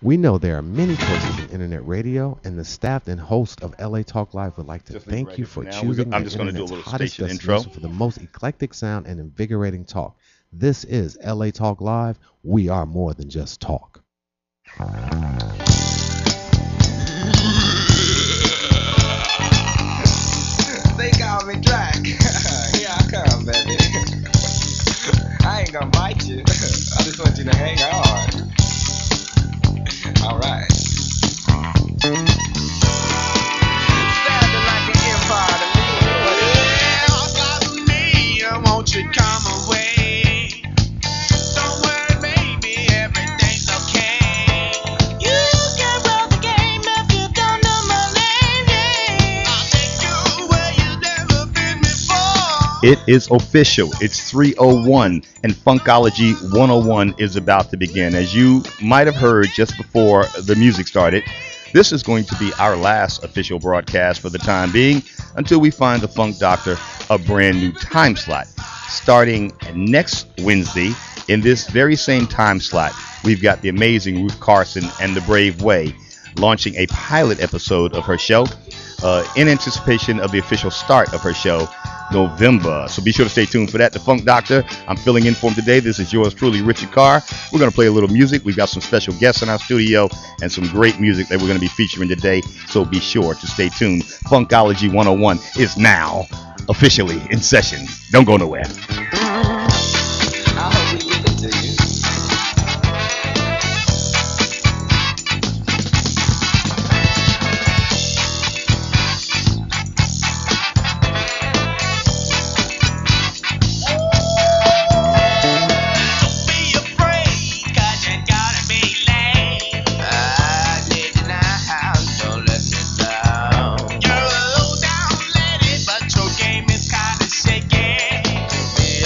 We know there are many choices in internet radio, and the staff and host of LA Talk Live would like to Just leave it thank right you here for for now. choosing I'm the just going to do a internet's little hottest station intro. destination for the most eclectic sound and invigorating talk. This is LA Talk Live. We are more than just talk. They call me Drac. Here I come, baby. I ain't gonna bite you. I just want you to hang on. Alright. Sounding like an empire to me. What is it? About me, won't you come away? Don't worry, baby, everything's okay. You can run the game if you don't know my name. Yeah. I'll take you where you've never been before. It is official. It's 3:01 and Funkology 101 is about to begin. As you might have heard just before the music started, this is going to be our last official broadcast for the time being until we find the Funk Doctor a brand new time slot. Starting next Wednesday in this very same time slot, we've got the amazing Ruth Carson and the Brave Way launching a pilot episode of her show in anticipation of the official start of her show November. So be sure to stay tuned for that. The Funk Doctor, I'm filling in for him today. This is yours truly, Richard Carr. We're going to play a little music. We've got some special guests in our studio and some great music that we're going to be featuring today. So be sure to stay tuned. Funkology 101 is now officially in session. Don't go nowhere. I hope we give it to you. Don't be afraid, 'cause you gotta be late. I did now, don't let me down. You're a low down lady, but your game is kinda shaky. Be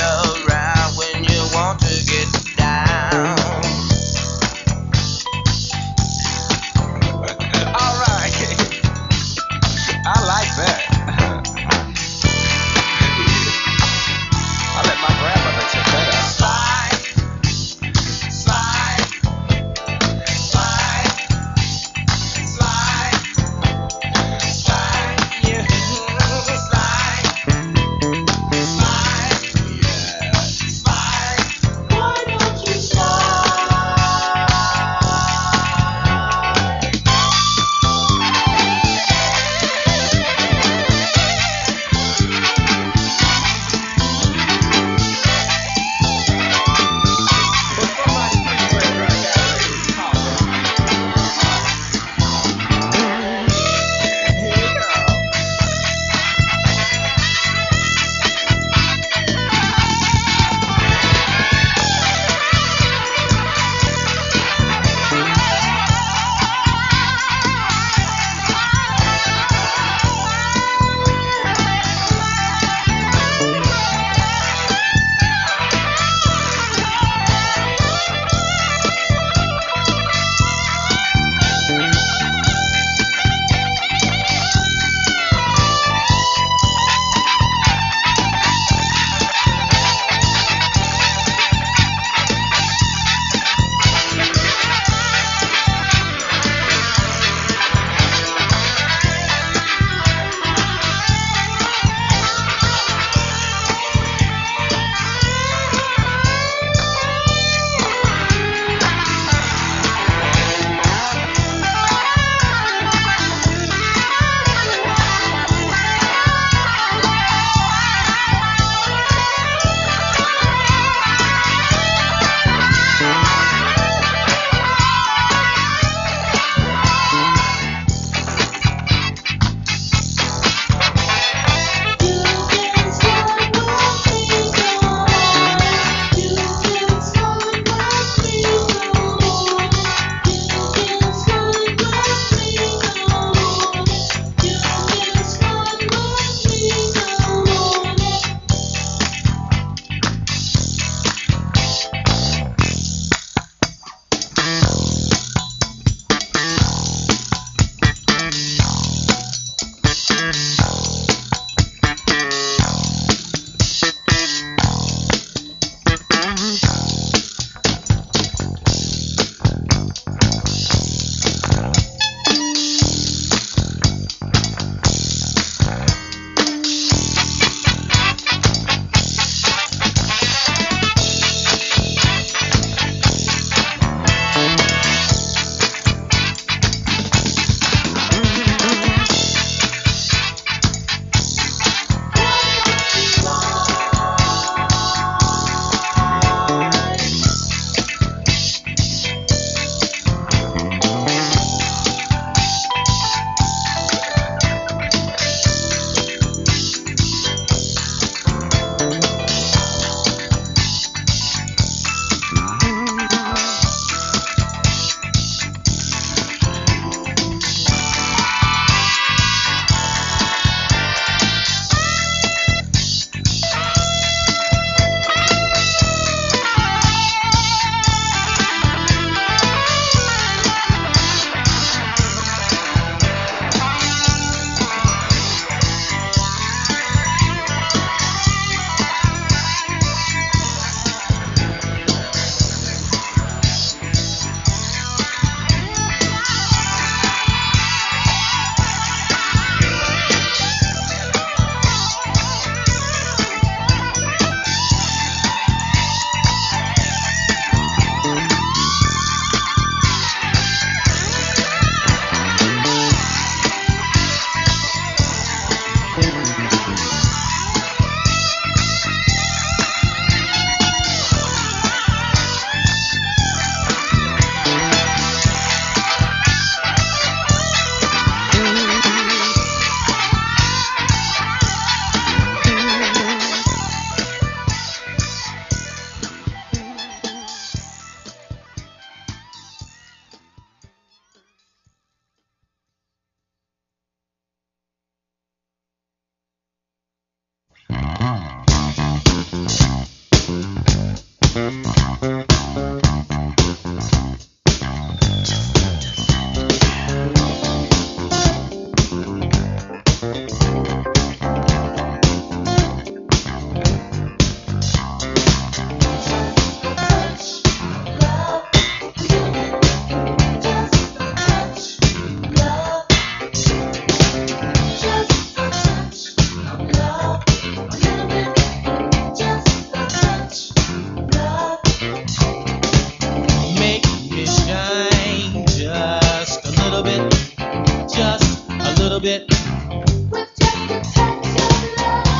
bit.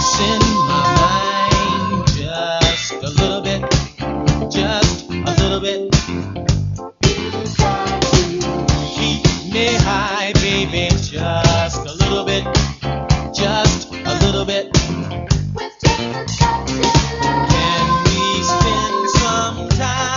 Send my mind just a little bit, just a little bit. Keep me high, baby, just a little bit, just a little bit. Can we spend some time?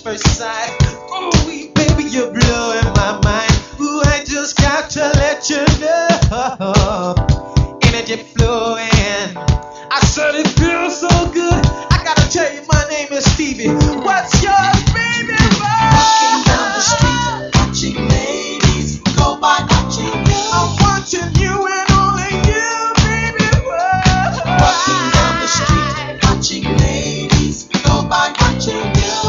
first sight. Ooh, baby, you're blowing my mind. Ooh, I just got to let you know. Energy flowing. I said it feels so good. I gotta tell you, my name is Stevie. What's yours, baby? Walking down the street, watching ladies go by, watching you. I'm watching you and only you, baby. Walking down the street, watching ladies go by, watching you.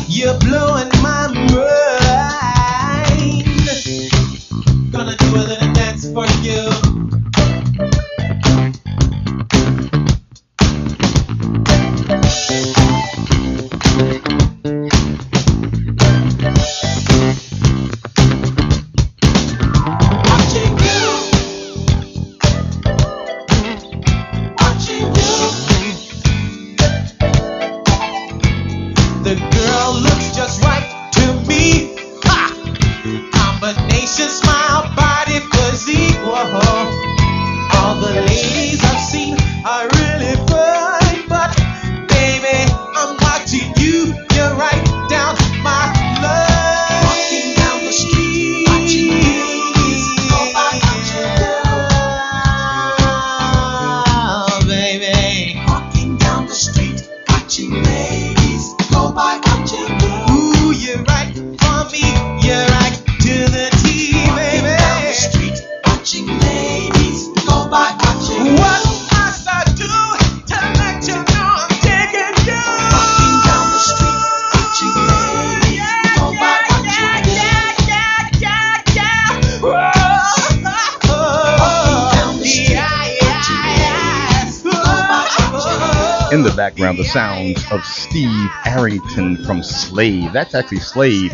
You're blowing my mind. Gonna do a little dance for you. The girl looks just right to me. Ha! Combination smile, body, physique. Whoa. All the ladies I've seen are really fine, but baby, I'm watching you. You're right down my line. Walking down the street, watching ladies go by, watching you, baby. Walking down the street, watching ladies go by, watching you. Ooh, you're right for me. You're right to the T, baby. Walking down the street, watching ladies go by, watching you. What must I do to let you know I'm taking you? Walking down the street, watching ladies go by, watching you. Walking down the street, watching ladies go by, watching you. In the background, the sounds of Steve Arrington from Slave. That's actually Slave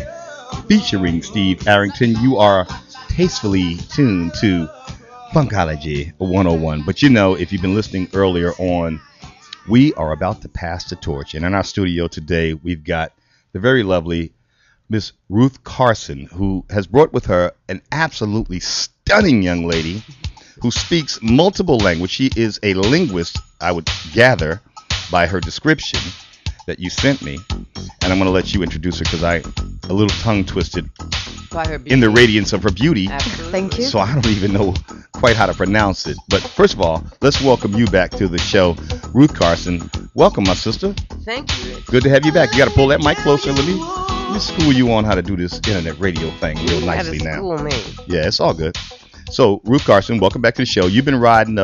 featuring Steve Arrington. You are tastefully tuned to Funkology 101. But you know, if you've been listening earlier on, we are about to pass the torch. And in our studio today, we've got the very lovely Miss Ruth Carson, who has brought with her an absolutely stunning young lady who speaks multiple languages. She is a linguist, I would gather, by her description that you sent me. And I'm going to let you introduce her because I a little tongue twisted By her beauty. in the radiance of her beauty. Absolutely. Thank you. So I don't even know quite how to pronounce it. But first of all, let's welcome you back to the show, Ruth Carson. Welcome, my sister. Thank you. Good to have you back. You got to pull that mic closer. Let me school you on how to do this internet radio thing real You nicely gotta now. school me. Yeah, it's all good. So, Ruth Carson, welcome back to the show. You've been riding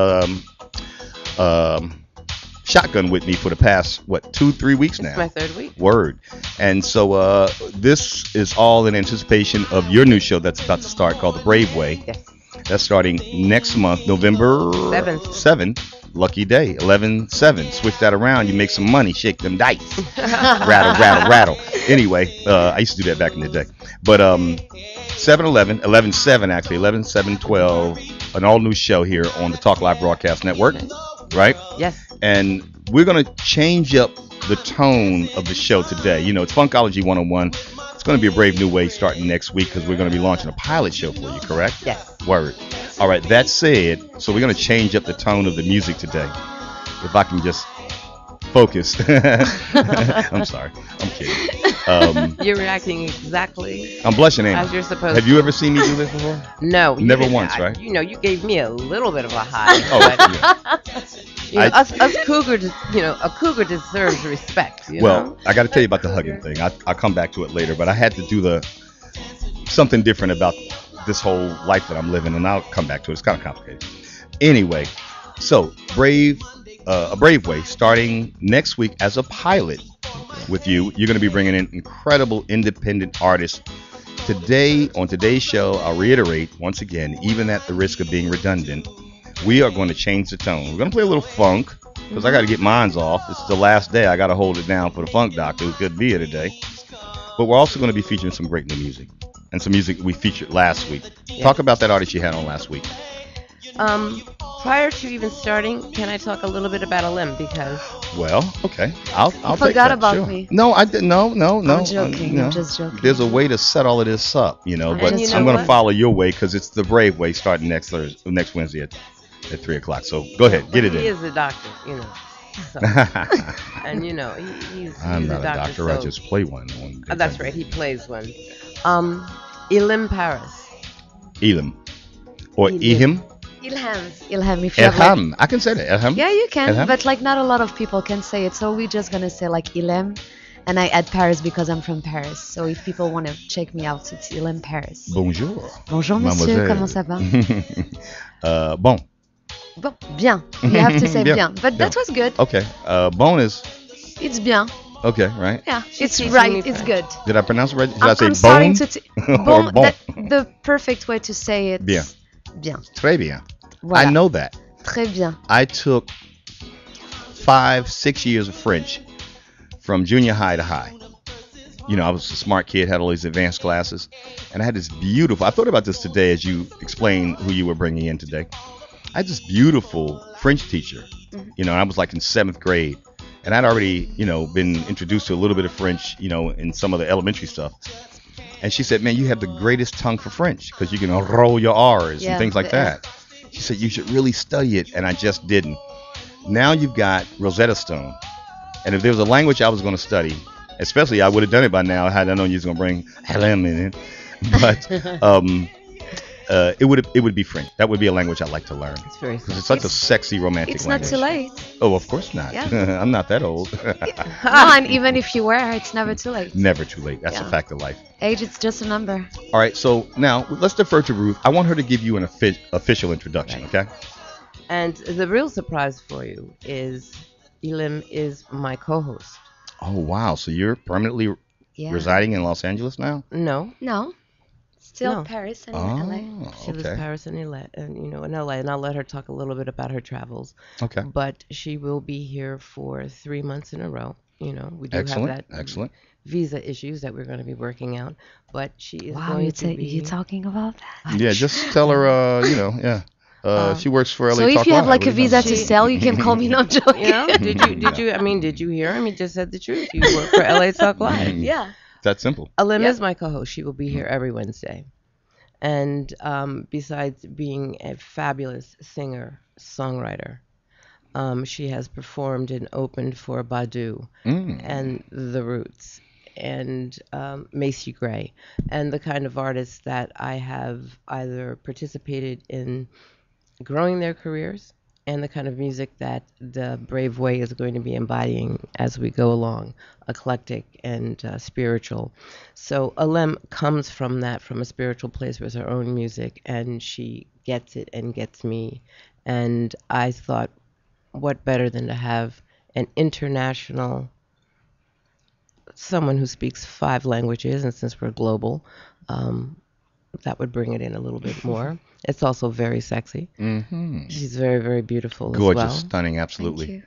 shotgun with me for the past, 2-3 weeks now? It's my third week. Word. And so this is all in anticipation of your new show that's about to start called The Brave Way. Yes. That's starting next month, November 7th. Lucky day, 11/7. Switch that around, you make some money, shake them dice. Rattle, rattle, rattle. Anyway, I used to do that back in the day. But 7/11, 11/7 actually, 11/7/12, an all new show here on the Talk Live Broadcast Network, right? Yes. And we're going to change up the tone of the show today. You know, it's Funkology 101. It's going to be a brave new way starting next week because we're going to be launching a pilot show for you, correct? Yes. Word. All right, that said, so we're going to change up the tone of the music today. If I can just focus. I'm sorry. I'm kidding. You're reacting exactly I'm blushing, ain't as I? you're supposed Have to. you ever seen me do this before? No. you Never didn't. once, right? You know, you gave me a little bit of a high. Oh, but, yeah. you know, I- us cougar, a cougar deserves respect. You Well, know? I got to tell you about the hugging thing. I'll come back to it later, but I had to do something different about this whole life that I'm living, and I'll come back to it. It's kind of complicated. Anyway, so a brave way starting next week as a pilot with you. You're going to be bringing in incredible independent artists. Today, on today's show, I'll reiterate once again, even at the risk of being redundant, we are going to change the tone. We're going to play a little funk because I got to get mines off. It's the last day. I got to hold it down for the funk doctor who couldn't be here today. But we're also going to be featuring some great new music and some music we featured last week. Yeah. Talk about that artist you had on last week. Prior to even starting, can I talk a little bit about a limb? Because Well, okay. I'll take forgot that, about sure. me. No, I didn't. No. I'm joking. I'm just joking. There's a way to set all of this up, And but you know I'm going to what? follow your way because it's the brave way starting next Wednesday at 3 o'clock. So go ahead, get it he in. is a doctor, So, and I'm he's a not a doctor. doctor. I So just play one on that's right. He plays one. Um, Elim Paris. Elam or Elim. Ehim. Ilham. If you have like, Elham. I can say that. Elham. yeah, you can, Elham. but like not a lot of people can say it. So we're just gonna say like Ilem, and I add Paris because I'm from Paris. So if people want to check me out, it's Ilem Paris. Bonjour. Bonjour, monsieur. Comment ça va? Bon. Bon, bien. You have to say Bien. bien, but that Bien. was good. Okay. Bon is It's bien. okay, right? Yeah, it's teaching right. me it's French. good. Did I pronounce it right? Did I I'm say starting bone to or bon? the perfect way to say it. Bien. Bien. Très bien. Voilà. I know that. Très bien. I took 5, 6 years of French from junior high to high. I was a smart kid, had all these advanced classes, and I had this beautiful. I thought about this today as you explained who you were bringing in today. I had this beautiful French teacher. And I was like in 7th grade, and I'd already, been introduced to a little bit of French, in some of the elementary stuff. And she said, "Man, you have the greatest tongue for French because you can roll your R's and Yeah, things like the S. that." She said, "You should really study it," and I just didn't. Now you've got Rosetta Stone, and if there was a language I was going to study, especially I would have done it by now had I known you was going to bring Helen in it, but it would be French. That would be a language I'd like to learn It's very because it's such a sexy romantic It's not language. too late. Oh, of course not. Yeah. I'm not that old. No, and even if you were, it's never too late. Never too late. That's a Yeah. fact of life. Age, it's just a number. All right, so now let's defer to Ruth. I want her to give you an official introduction, Right. okay? And the real surprise for you is Elim is my co-host. Oh, wow. So you're permanently Yeah. residing in Los Angeles now? No, No. Still No. Paris and Oh, LA. she was okay. Paris and LA, and in LA, and I'll let her talk a little bit about her travels. Okay. But she will be here for 3 months in a row. We do Excellent. have that Excellent. visa issues that we're going to be working out, but she is Wow, going to be. you talking about that? Yeah, just tell her, yeah. She works for LA So Talk if you have Live. like a What do you visa know? to sell, you can call me. No, I'm joking. Did you hear him? He just said the truth. You work for LA Talk Live. Yeah. That's simple. Alim Yep. is my co-host. She will be here every Wednesday. And besides being a fabulous singer, songwriter, she has performed and opened for Badu and The Roots and Macy Gray, and the kind of artists that I have either participated in growing their careers and the kind of music that the Brave Way is going to be embodying as we go along, eclectic and spiritual. So Alem comes from that, from a spiritual place with her own music, and she gets it and gets me. And I thought, what better than to have an international, someone who speaks 5 languages, and since we're global, that would bring it in a little bit more. It's also very sexy. Mm-hmm. She's very, very beautiful Gorgeous, as well. stunning, absolutely. Thank you.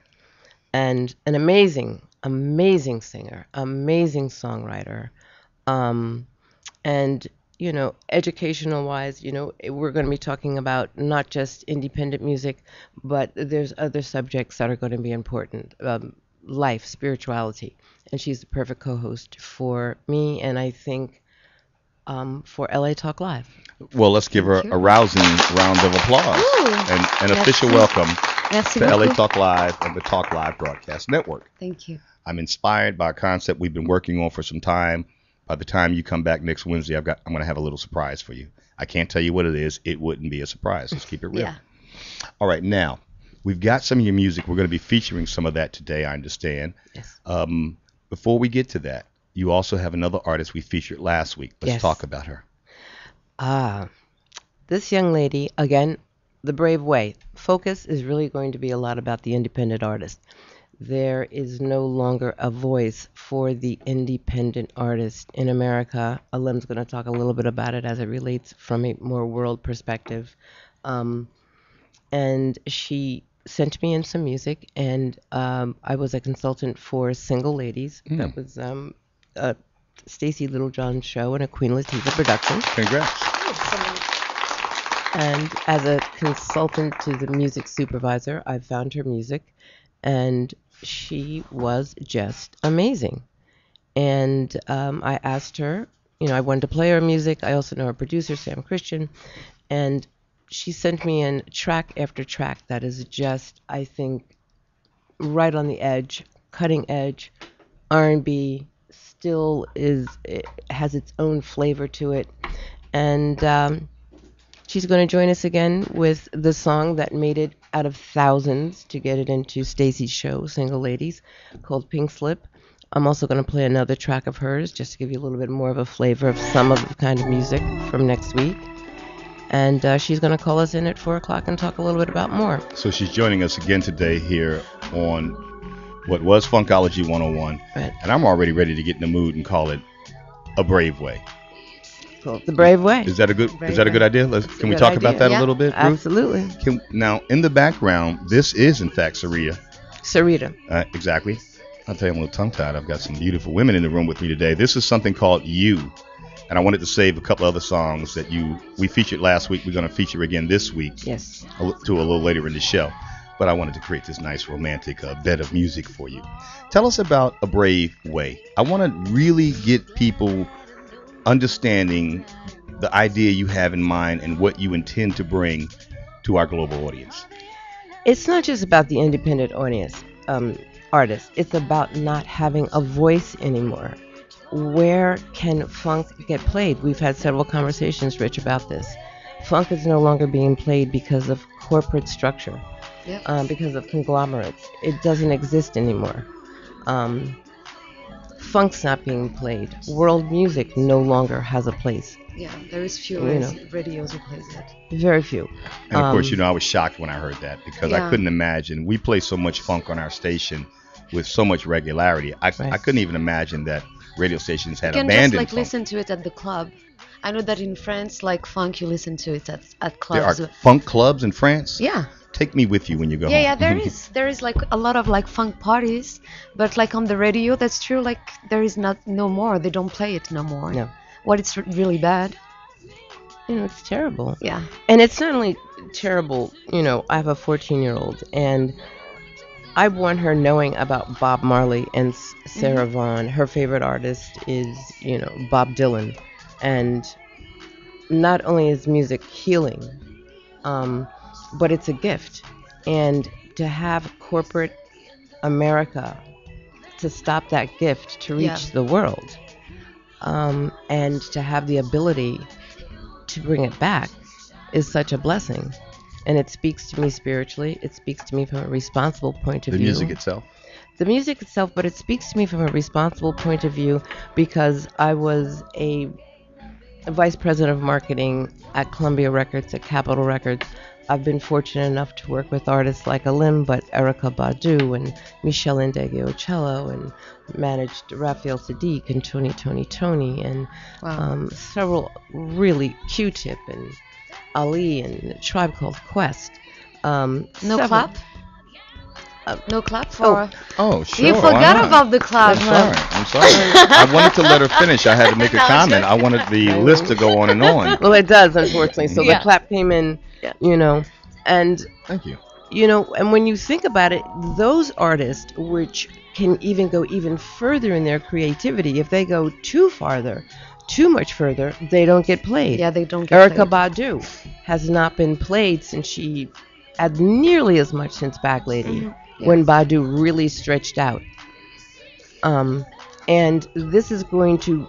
And an amazing, amazing singer, amazing songwriter. And, educational wise, we're going to be talking about not just independent music, but there's other subjects that are going to be important. Life, spirituality. And she's the perfect co-host for me, and I think for LA Talk Live. Well, let's give her Thank you. a rousing round of applause Ooh, and an merci. official welcome Merci to LA beaucoup. Talk Live and the Talk Live Broadcast Network. Thank you. I'm inspired by a concept we've been working on for some time. By the time you come back next Wednesday, I'm going to have a little surprise for you. I can't tell you what it is. It wouldn't be a surprise. Let's keep it real. Yeah. All right, now we've got some of your music. We're going to be featuring some of that today, I understand. Yes. Before we get to that, you also have another artist we featured last week. Let's Yes. talk about her. This young lady, again, the Brave Way. Focus is really going to be a lot about the independent artist. There is no longer a voice for the independent artist in America. Alim's going to talk a little bit about it as it relates from a more world perspective. And she sent me in some music, and I was a consultant for Single Ladies. That was a Stacey Littlejohn show and a Queen Latifah production. Congrats. And as a consultant to the music supervisor, I found her music, and she was just amazing. And I asked her, I wanted to play her music. I also know her producer, Sam Christian, and she sent me in track after track that is just, I think, right on the edge, cutting edge. R&B still it has its own flavor to it, and she's going to join us again with the song that made it out of thousands to get it into Stacey's show, Single Ladies, called Pink Slip. I'm also going to play another track of hers just to give you a little bit more of a flavor of some of the kind of music from next week. And she's going to call us in at 4 o'clock and talk a little bit about more. So she's joining us again today here on what was Funkology 101. Right. And I'm already ready to get in the mood and call it A Brave Way. Cool. The Brave Way. Is that a good idea? Can we good talk about idea. that Yeah. a little bit, Ruth? Absolutely. Now, in the background, this is, in fact, Sarita. Sarita. Exactly. I'll tell you, I'm a little tongue-tied. I've got some beautiful women in the room with me today. This is something called You. And I wanted to save a couple other songs that we featured last week. We're going to feature again this week. Yes. To a little later in the show. But I wanted to create this nice romantic bed of music for you. Tell us about A Brave Way. I want to really get people understanding the idea you have in mind and what you intend to bring to our global audience. It's not just about the independent audience, artist. It's about not having a voice anymore. Where can funk get played? We've had several conversations, Rich, about this. Funk is no longer being played because of corporate structure, because of conglomerates. It doesn't exist anymore. Funk's not being played. World music no longer has a place. Yeah, there is few radios who plays it. Very few. And of course, I was shocked when I heard that because I Yeah. couldn't imagine. We play so much funk on our station with so much regularity. I couldn't even imagine that radio stations had You can just abandoned like funk. listen to it at the club. I know that in France, like funk, you listen to it at There clubs. are funk clubs in France? Yeah. Take me with you when you go Yeah, home. yeah, there is like a lot of like funk parties, but like on the radio, that's true. Like there is no more. They don't play it no more. No. What it's really bad. It's terrible. Yeah. And it's not only terrible, I have a 14-year-old, and I want her knowing about Bob Marley and Sarah Vaughan. Her favorite artist is, Bob Dylan. And not only is music healing, but it's a gift. And to have corporate America to stop that gift to reach the world, and to have the ability to bring it back is such a blessing. And it speaks to me spiritually. It speaks to me from a responsible point of The view. music itself. The music itself, but it speaks to me from a responsible point of view because I was a vice president of marketing at Columbia Records, at Capitol Records. I've been fortunate enough to work with artists like Alim, but Erykah Badu and Michelle Ndegeocello, and managed Raphael Sadiq and Tony, and several really Q-Tip and Ali and a Tribe Called Quest. No several- clap? No clap for... Oh, sure. You why forgot not? about the clap. I'm sorry. I wanted to let her finish. I had to make a comment. I wanted the list to go on and on. Well, it does, unfortunately. So the Yeah. clap came in, and Thank you. and when you think about it, those artists which can even go even further in their creativity, if they go too much further, they don't get played. Yeah, they don't get Erykah played. Badu has not been played since she had nearly as much since Bag Lady, when Badu really stretched out. And this is going to,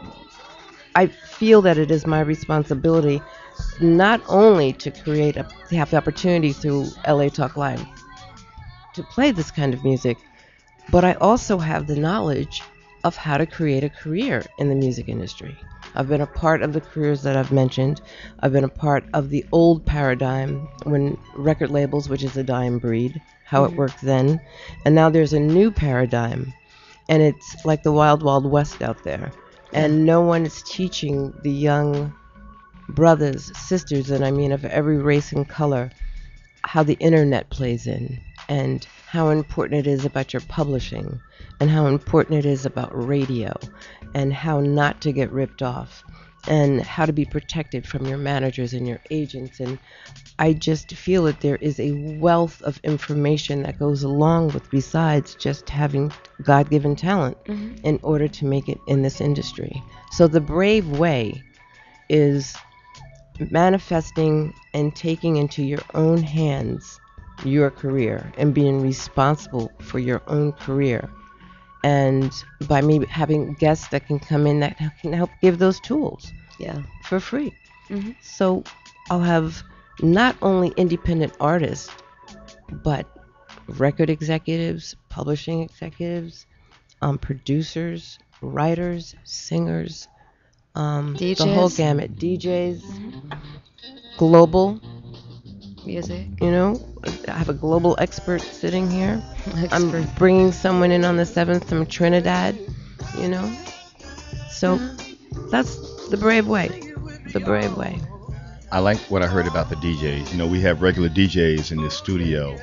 I feel that it is my responsibility not only to to have the opportunity through LA Talk Live to play this kind of music, but I also have the knowledge of how to create a career in the music industry. I've been a part of the careers that I've mentioned. I've been a part of the old paradigm when record labels, which is a dying breed, how it worked then. And now there's a new paradigm, and it's like the wild, wild west out there. And no one is teaching the young brothers, sisters, and I mean of every race and color, how the internet plays in, and how important it is about your publishing, and how important it is about radio, and how not to get ripped off, and how to be protected from your managers and your agents. And I just feel that there is a wealth of information that goes along with, besides just having God-given talent in order to make it in this industry. So the brave way is manifesting and taking into your own hands your career and being responsible for your own career. And by me having guests that can come in that can help give those tools Yeah. for free. Hmm. So I'll have not only independent artists, but record executives, publishing executives, producers, writers, singers, the whole DJs, gamut. DJs, global, music, you know. I have a global expert sitting here. I'm expert. bringing someone in on the 7th from Trinidad, you know. So Yeah. that's the brave way. The brave way. I like what I heard about the DJs. You know, we have regular DJs in this studio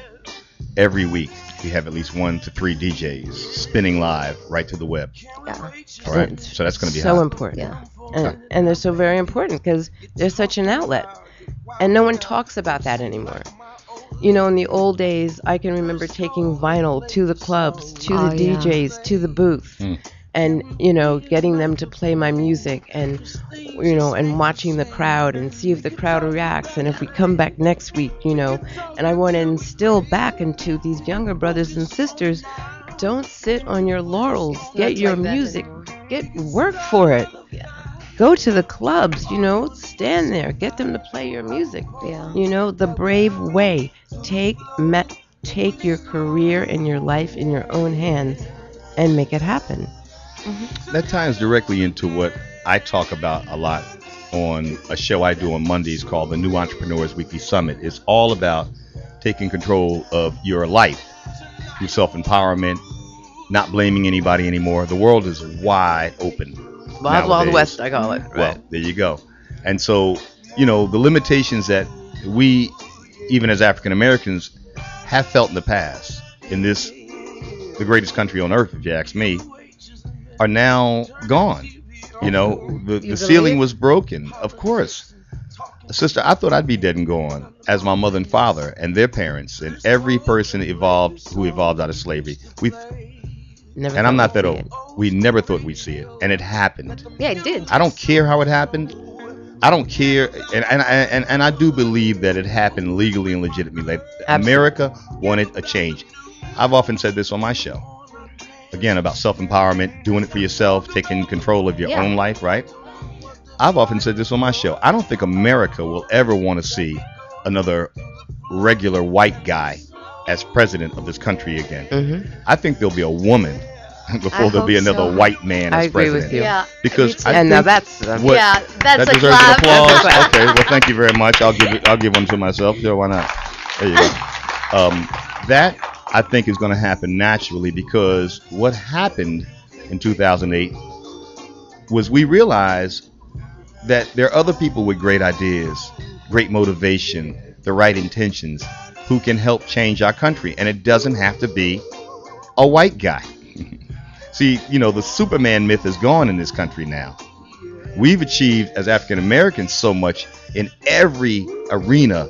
every week. We have at least 1 to 3 DJs spinning live right to the web. Yeah. All right, It's so that's going to be so hot. important. Yeah. And they're so very important because they're such an outlet. And no one talks about that anymore. You know, in the old days, I can remember taking vinyl to the clubs, to Oh, the yeah. DJs, to the booth, and, you know, getting them to play my music and, you know, and watching the crowd and see if the crowd reacts. And if we come back next week, you know, and I want to instill back into these younger brothers and sisters, don't sit on your laurels. Get Not your like that music, anymore. get work for it. Go to the clubs, you know, stand there, get them to play your music. Yeah. You know, the brave way. Take your career and your life in your own hands and make it happen. That ties directly into what I talk about a lot on a show I do on Mondays called the New Entrepreneurs Weekly Summit. It's all about taking control of your life through self-empowerment, not blaming anybody anymore. The world is wide open. Wild Wild nowadays. West, I call it. Well, Right. there you go. And so, you know, the limitations that we, even as African Americans, have felt in the past in this, the greatest country on earth, if you ask me, are now gone. You know, the ceiling believe? was broken. Of course. Sister, I thought I'd be dead and gone as my mother and father and their parents and every person who evolved out of slavery. Never And I'm thought not that we'd old. see it. We never thought we'd see it. And it happened. Yeah, it did. I don't care how it happened. I don't care, and I do believe that it happened legally and legitimately. Like, America wanted a change. I've often said this on my show. Again, about self-empowerment, doing it for yourself, taking control of your Yeah. own life, right? I've often said this on my show. I don't think America will ever want to see another regular white guy as president of this country again. I think there'll be a woman before there'll be hope another so. white man I as agree president. with you. Yeah. Because me too. I And now think that's what- Yeah, that's that a deserves clap. an applause. That's a clap. Okay, well, thank you very much. I'll give one to myself. Sure, why not? There you go. That I think is going to happen naturally because what happened in 2008 was we realized that there are other people with great ideas, great motivation, the right intentions, who can help change our country, and it doesn't have to be a white guy. See, you know, the Superman myth is gone in this country now. We've achieved as African Americans so much in every arena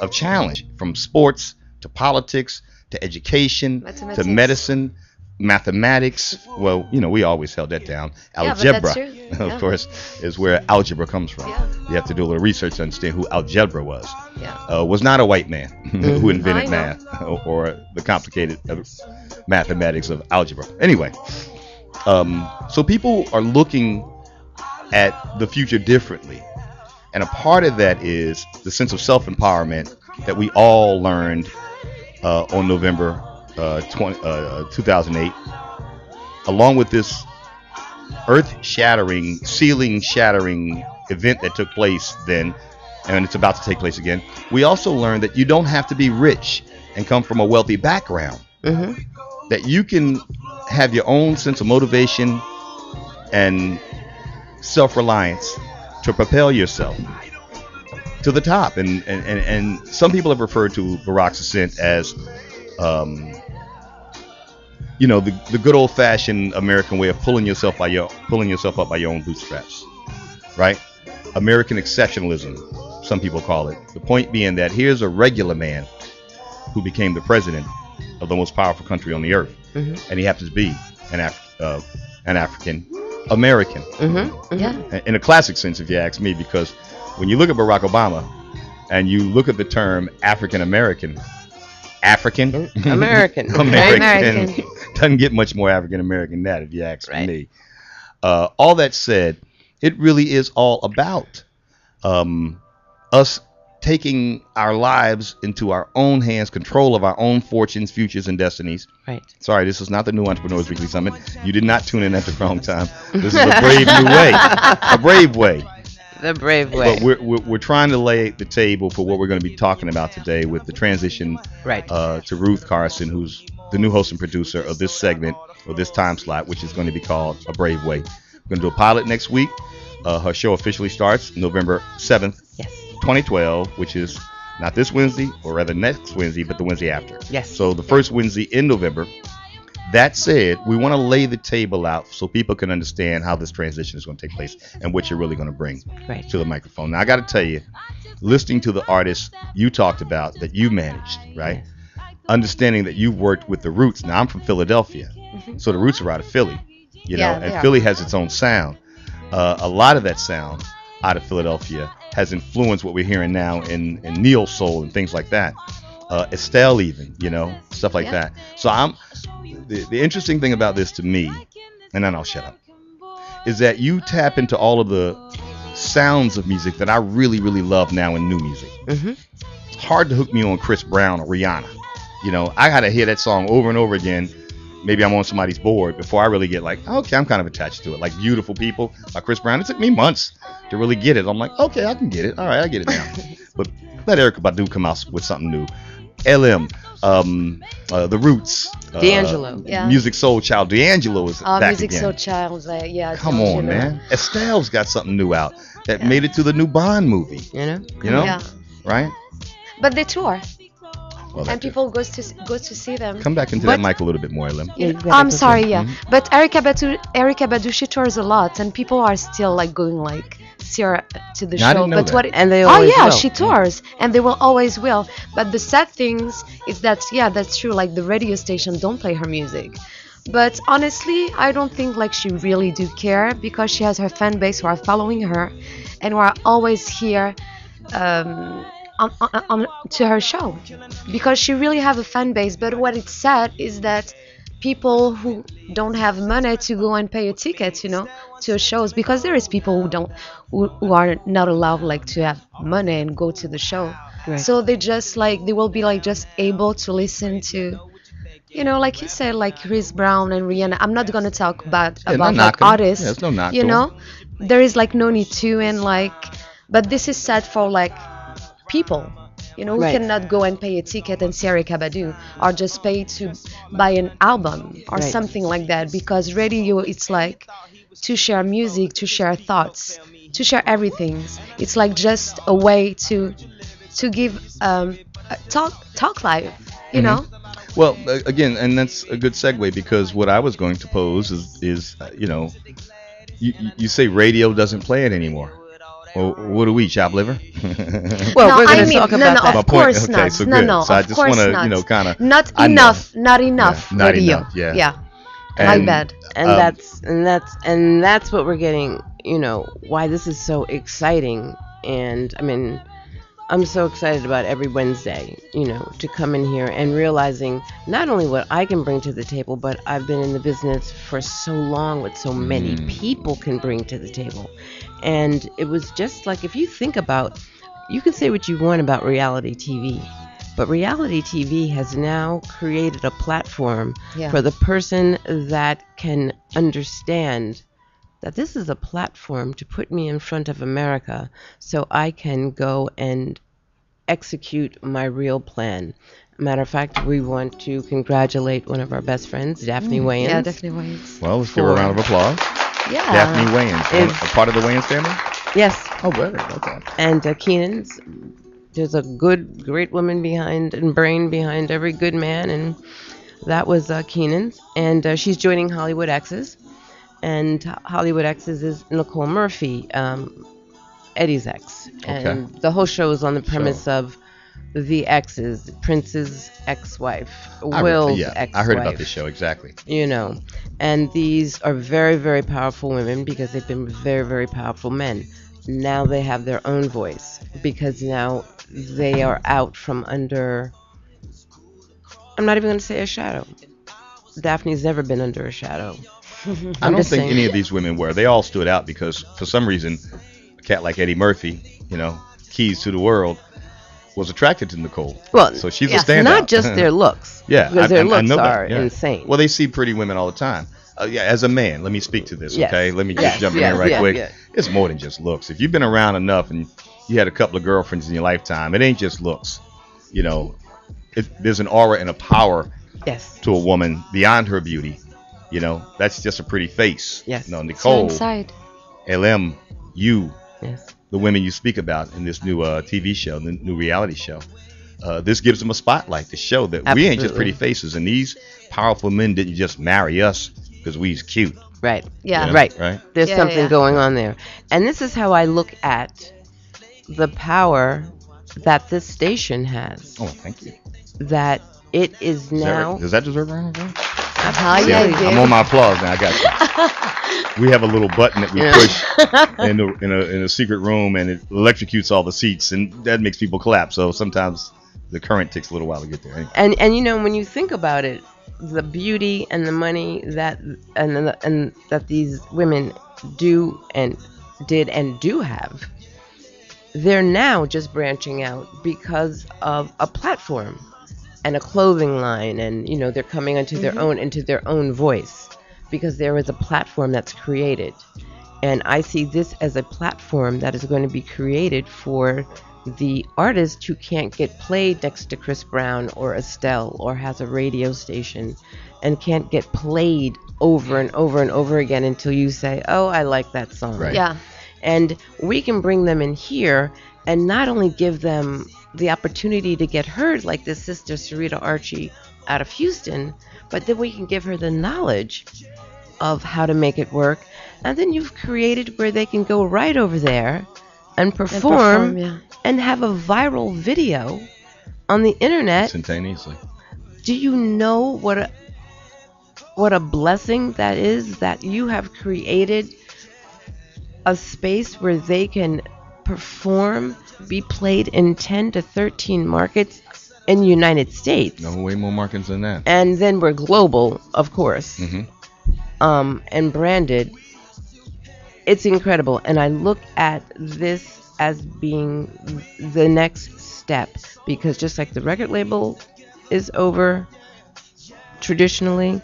of challenge, from sports to politics to education to Mathematics. medicine, mathematics. Well, you know, we always held that down. Yeah, but Algebra, that's true. Yeah. of course, is where algebra comes from. Yeah. You have to do a little research to understand who algebra was. Yeah. Was not a white man who invented I know. math or the complicated mathematics of algebra. Anyway, so people are looking at the future differently. And a part of that is the sense of self-empowerment that we all learned on November 2008, along with this earth-shattering, ceiling-shattering event that took place then, and it's about to take place again. We also learned that you don't have to be rich and come from a wealthy background. That you can have your own sense of motivation and self-reliance to propel yourself to the top. And some people have referred to Barack's ascent as, you know, the good old-fashioned American way of pulling yourself up by your own bootstraps, right? American exceptionalism, some people call it. The point being that here's a regular man who became the president of the most powerful country on the earth, and he happens to be an African American. Yeah. In a classic sense, if you ask me, because when you look at Barack Obama and you look at the term African American, African. American, right? American. American. Doesn't get much more African American than that, if you ask Right. me. All that said, it really is all about um, us taking our lives into our own hands, control of our own fortunes, futures, and destinies. Right. Sorry, this is not the New Entrepreneurs Weekly Summit. You did not tune in at the wrong time. This is a brave new way, a brave way. The brave way. But we're trying to lay the table for what we're going to be talking about today with the transition Right. to Ruth Carson, who's the new host and producer of this segment or this time slot, which is going to be called A Brave Way. We're going to do a pilot next week. Her show officially starts November 7th, Yes. 2012, which is not this Wednesday, or rather next Wednesday, but the Wednesday after. Yes. So the first Wednesday in November. That said, we want to lay the table out so people can understand how this transition is going to take place and what you're really going to bring Right. to the microphone. Now, I got to tell you, listening to the artists you talked about that you managed, right? Understanding that you've worked with the Roots. Now, I'm from Philadelphia, so the Roots are out of Philly, you know, Yeah, they and are. Philly has its own sound. A lot of that sound out of Philadelphia has influenced what we're hearing now in neo soul and things like that. Estelle, even, you know, stuff like Yeah. that. So the interesting thing about this to me, and then I'll shut up, is that you tap into all of the sounds of music that I really, really love now in new music. Mm-hmm. It's hard to hook me on Chris Brown or Rihanna. You know, I gotta hear that song over and over again. Maybe I'm on somebody's board before I really get like, okay, I'm kind of attached to it. Like Beautiful People by Chris Brown. It took me months to really get it. I'm like, okay, I can get it. All right, I get it now. But let Erykah Badu come out with something new. LM, The Roots, D'Angelo. Yeah. Music Soul Child. D'Angelo is back Music again. Soul Child, yeah. Come D'Angelo. on, man. Estelle's got something new out that Yeah. made it to the new Bond movie. You know? You know, Yeah. right? But they tour, Well, and people goes to see them. come back into But- that mic a little bit more, Elim. Yeah, I'm sorry, yeah. Mm-hmm. But Erykah Badu, she tours a lot, and people are still like going like see her to the Yeah, I show. didn't know But that. what? And they Oh always yeah, will. she tours, and they will always will. But the sad things is that yeah, that's true. Like the radio station don't play her music. But honestly, I don't think like she really do care because she has her fan base who are following her, and who are always here. On to her show because she really have a fan base. But what it's sad is that people who don't have money to go and pay a ticket, you know, to shows, because there is people who don't who are not allowed like to have money and go to the show. Right. So they just like they will be like just able to listen to, you know, like you said, like Chris Brown and Rihanna. I'm not gonna talk about Yeah, no like knocking. artists. Yeah, there's no knock you to 'em. know, there is like no need to, and like, but this is sad for like people, you know, who Right. cannot go and pay a ticket and see Erykah Badu, or just pay to buy an album or Right. something like that. Because radio, it's like to share music, to share thoughts, to share everything. It's like just a way to give talk live, you know. Well, again, and that's a good segue because what I was going to pose is you know, you say radio doesn't play it anymore. Well, what do we, chop liver? Well, No, we're going I to mean, talk no, about no, that. My of point- course okay, not. so No, good. no, So I of just course wanna, not. you know, kinda- not I know. not enough Yeah, not radio. enough, yeah. yeah. And- My bad. And Um, that's what we're getting, you know, why this is so exciting. And I mean, I'm so excited about every Wednesday, you know, to come in here and realizing not only what I can bring to the table, but I've been in the business for so long, what so many people can bring to the table. And it was just like, if you think about, you can say what you want about reality TV, but reality TV has now created a platform Yeah. for the person that can understand that this is a platform to put me in front of America so I can go and execute my real plan. Matter of fact, we want to congratulate one of our best friends, Daphne Wayans. Yeah, definitely Wayans. Well, let's give her a round of applause. Yeah. Daphne Wayans, Is- a part of the Wayans family. Yes, Oh, good. Okay. and Keenan's. There's a great woman behind and brain behind every good man, and that was Keenan's. And she's joining Hollywood X's. And Hollywood X's is Nicole Murphy, Eddie's ex. And the whole show is on the premise of the exes, Prince's ex-wife, Will's ex-wife. I heard about this show, exactly. You know, and these are very, very powerful women because they've been with very, very powerful men. Now they have their own voice because now they are out from under I'm not even going to say a shadow. Daphne's never been under a shadow. I I'm don't just think any saying. of these women were. They all stood out because for some reason, a cat like Eddie Murphy, keys to the world, was attracted to Nicole. Well, So she's a Yeah. it's not standout. just their looks, Yeah, because their I looks know that. are Yeah. insane. Well, they see pretty women all the time. Yeah, as a man, let me speak to this, okay? Yes, Let me just yes, jump in here yes, right yes, quick. yes. It's more than just looks. If you've been around enough and you had a couple of girlfriends in your lifetime, it ain't just looks. You know, there's an aura and a power Yes, to a woman beyond her beauty. That's just a pretty face. yes, It's your Nicole, inside. LM, you, yes. the women you speak about in this new TV show, the new reality show. This gives them a spotlight to show that we ain't just pretty Absolutely. faces, and these powerful men didn't just marry us because we's cute. Right, Yeah. right. Right? There's Yeah, something yeah. going on there. And this is how I look at the power that this station has. Oh, thank you. That it is Is that now. right? Does that deserve a round of applause? Ah, See, yeah, I'm, it I'm did. on my applause now. I got you. We have a little button that we Yeah. push in a secret room, and it electrocutes all the seats, and that makes people clap. So sometimes the current takes a little while to get there. Anyway. And when you think about it, the beauty and the money and that these women do and did and do have, they're now just branching out because of a platform and a clothing line, and they're coming into their own voice, because there is a platform that's created. And I see this as a platform that is going to be created for the artist who can't get played next to Chris Brown or Estelle, or has a radio station and can't get played over and over and over again until you say, oh, I like that song. Right. Yeah. And we can bring them in here and not only give them the opportunity to get heard, like this sister Sarita Archie out of Houston, but then we can give her the knowledge of how to make it work. And then you've created where they can go right over there and perform, Yeah. and have a viral video on the internet. Instantaneously. Do you know what a blessing that is, that you have created a space where they can perform, be played in 10 to 13 markets in the United States. No way more markings than that. And then we're global, of course, and branded. It's incredible. And I look at this as being the next step, because just like the record label is over traditionally,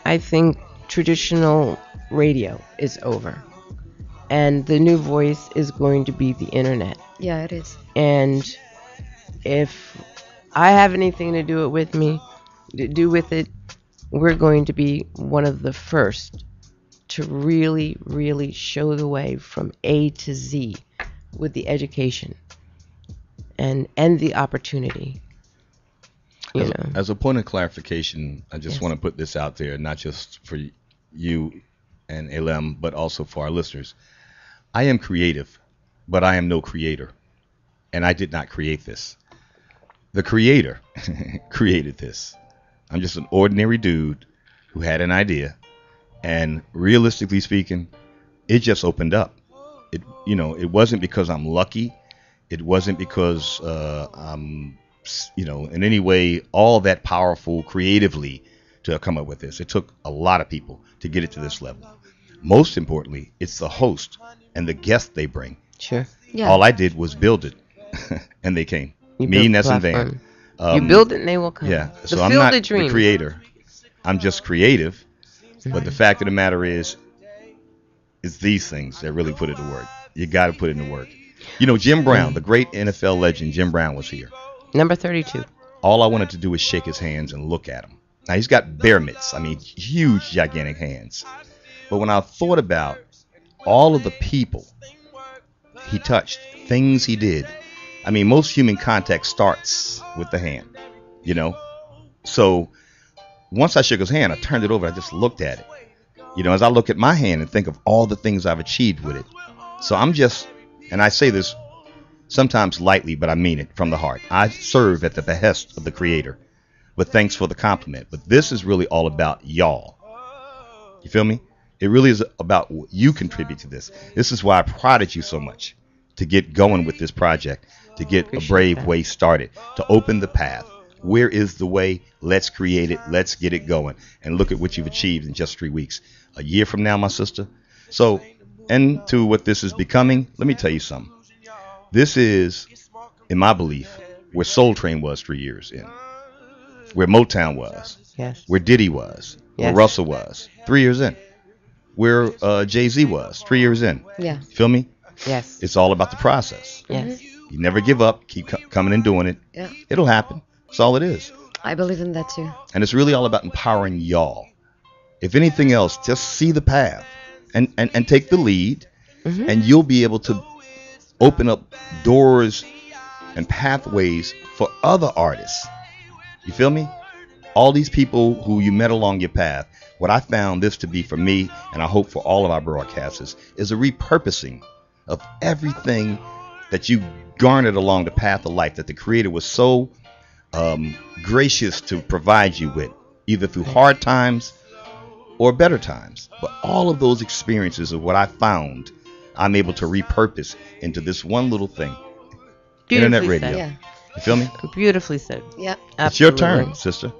I think traditional radio is over. And the new voice is going to be the internet. Yeah, it is. And if I have anything to do with it, we're going to be one of the first to really, really show the way from A to Z with the education and the opportunity. As a point of clarification, I just Yes. want to put this out there, not just for you and LM, but also for our listeners. I am creative, but I am no creator. And I did not create this. The creator created this. I'm just an ordinary dude who had an idea. And realistically speaking, it just opened up. It wasn't because I'm lucky. It wasn't because I'm, in any way all that powerful creatively to come up with this. It took a lot of people to get it to this level. Most importantly, it's the host and the guests they bring. Sure. Yeah. All I did was build it, and they came. You Me, built Ness, and platform. Van. You build it and they will come. Yeah. The So I'm field not of the dreams. creator. I'm just creative. But the fact of the matter is these things that really put it to work. You got to put it into work. Jim Brown, the great NFL legend, Jim Brown was here. Number 32. All I wanted to do was shake his hands and look at him. Now, he's got bear mitts. I mean, huge, gigantic hands. But when I thought about all of the people he touched, things he did, I mean, most human contact starts with the hand, So once I shook his hand, I turned it over. I just looked at it. As I look at my hand and think of all the things I've achieved with it. So and I say this sometimes lightly, but I mean it from the heart. I serve at the behest of the Creator. But thanks for the compliment. But this is really all about y'all. You feel me? It really is about what you contribute to this. This is why I prodded you so much to get going with this project, to get Appreciate a brave that. way started, to open the path, Where is the way? Let's create it. Let's get it going. And look at what you've achieved in just 3 weeks. A year from now, my sister. So, and to what this is becoming, let me tell you something. This is, in my belief, where Soul Train was 3 years in, where Motown was, Yes. where Diddy was, where Yes. Russell was 3 years in, where Jay-Z was 3 years in. Yeah. Feel me? Yes. It's all about the process. Yes. You never give up. Keep coming and doing it. Yeah. It'll happen. That's all it is. I believe in that too. And it's really all about empowering y'all. If anything else, just see the path and take the lead, Mhm. and you'll be able to open up doors and pathways for other artists. You feel me? All these people who you met along your path, what I found this to be for me, and I hope for all of our broadcasters, is a repurposing of everything that you garnered along the path of life that the Creator was so gracious to provide you with, either through hard times or better times. But all of those experiences of what I found, I'm able to repurpose into this one little thing. Internet Beautifully radio. said. Yeah. You feel me? Beautifully said. Yeah. It's your Absolutely. turn, sister.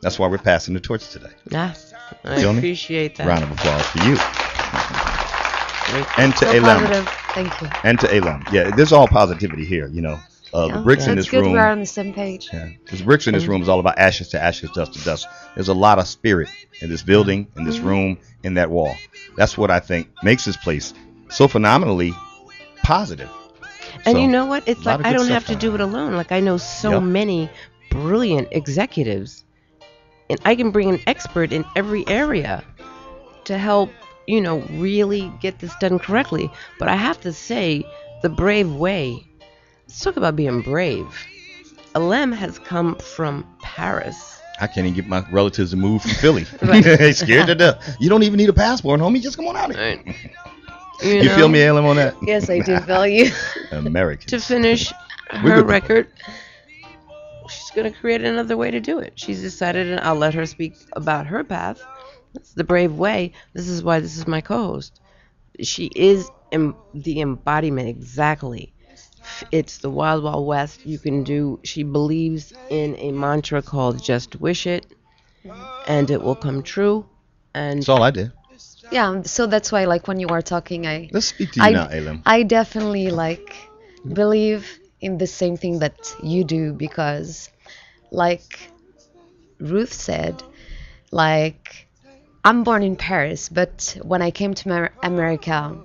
That's why we're passing the torch today. Yes. I Feel me? appreciate that. Round of applause for you. Thank you. And to So Elam. positive. Thank you. And to Elam. Yeah, there's all positivity here, you know. Yeah. The bricks in That's this good. room. We're on the same page. Yeah, because bricks in this room is all about ashes to ashes, dust to dust. There's a lot of spirit in this building, in this room, in that wall. That's what I think makes this place so phenomenally positive. And So, you know what? It's a lot like of I good don't stuff have to going do it alone. Like I know so Yep. many brilliant executives, and I can bring an expert in every area to help, really get this done correctly. But I have to say, the brave way. Let's talk about being brave. Alem has come from Paris. I can't even get my relatives to move from Philly. Right. They scared to death. You don't even need a passport, homie. Just come on out here. Right. You feel me, Elam, on that? Yes, I do feel you. American. To finish We're her good. record, she's going to create another way to do it. She's decided, and I'll let her speak about her path. That's the brave way. This is why this is my co-host. She is the embodiment exactly. It's the Wild Wild West. She believes in a mantra called "Just wish it, and it will come true." And That's all I did. Yeah, so that's why, like, when you are talking, Let's speak to you now, Elam. I definitely, like, believe in the same thing that you do because, like Ruth said, like, I'm born in Paris, but when I came to America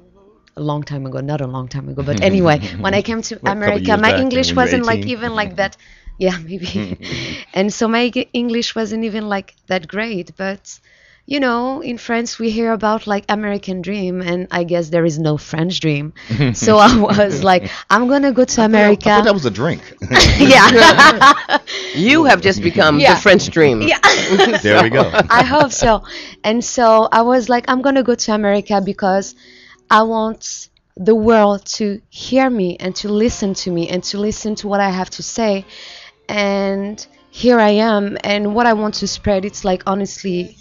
a long time ago, not a long time ago, but anyway, when I came to couple America, years my back, English when you were wasn't like 18? even like that. Yeah, maybe. And so my English wasn't even like that great, but in France we hear about like American dream, and I guess there is no French dream. So I was like, I'm gonna go to I America. thought that was a drink. Yeah. you have just become Yeah. the French dream. Yeah. There we go. I hope so. And so I was like, I'm gonna go to America because I want the world to hear me and to listen to me and to listen to what I have to say. And here I am, and what I want to spread, it's like honestly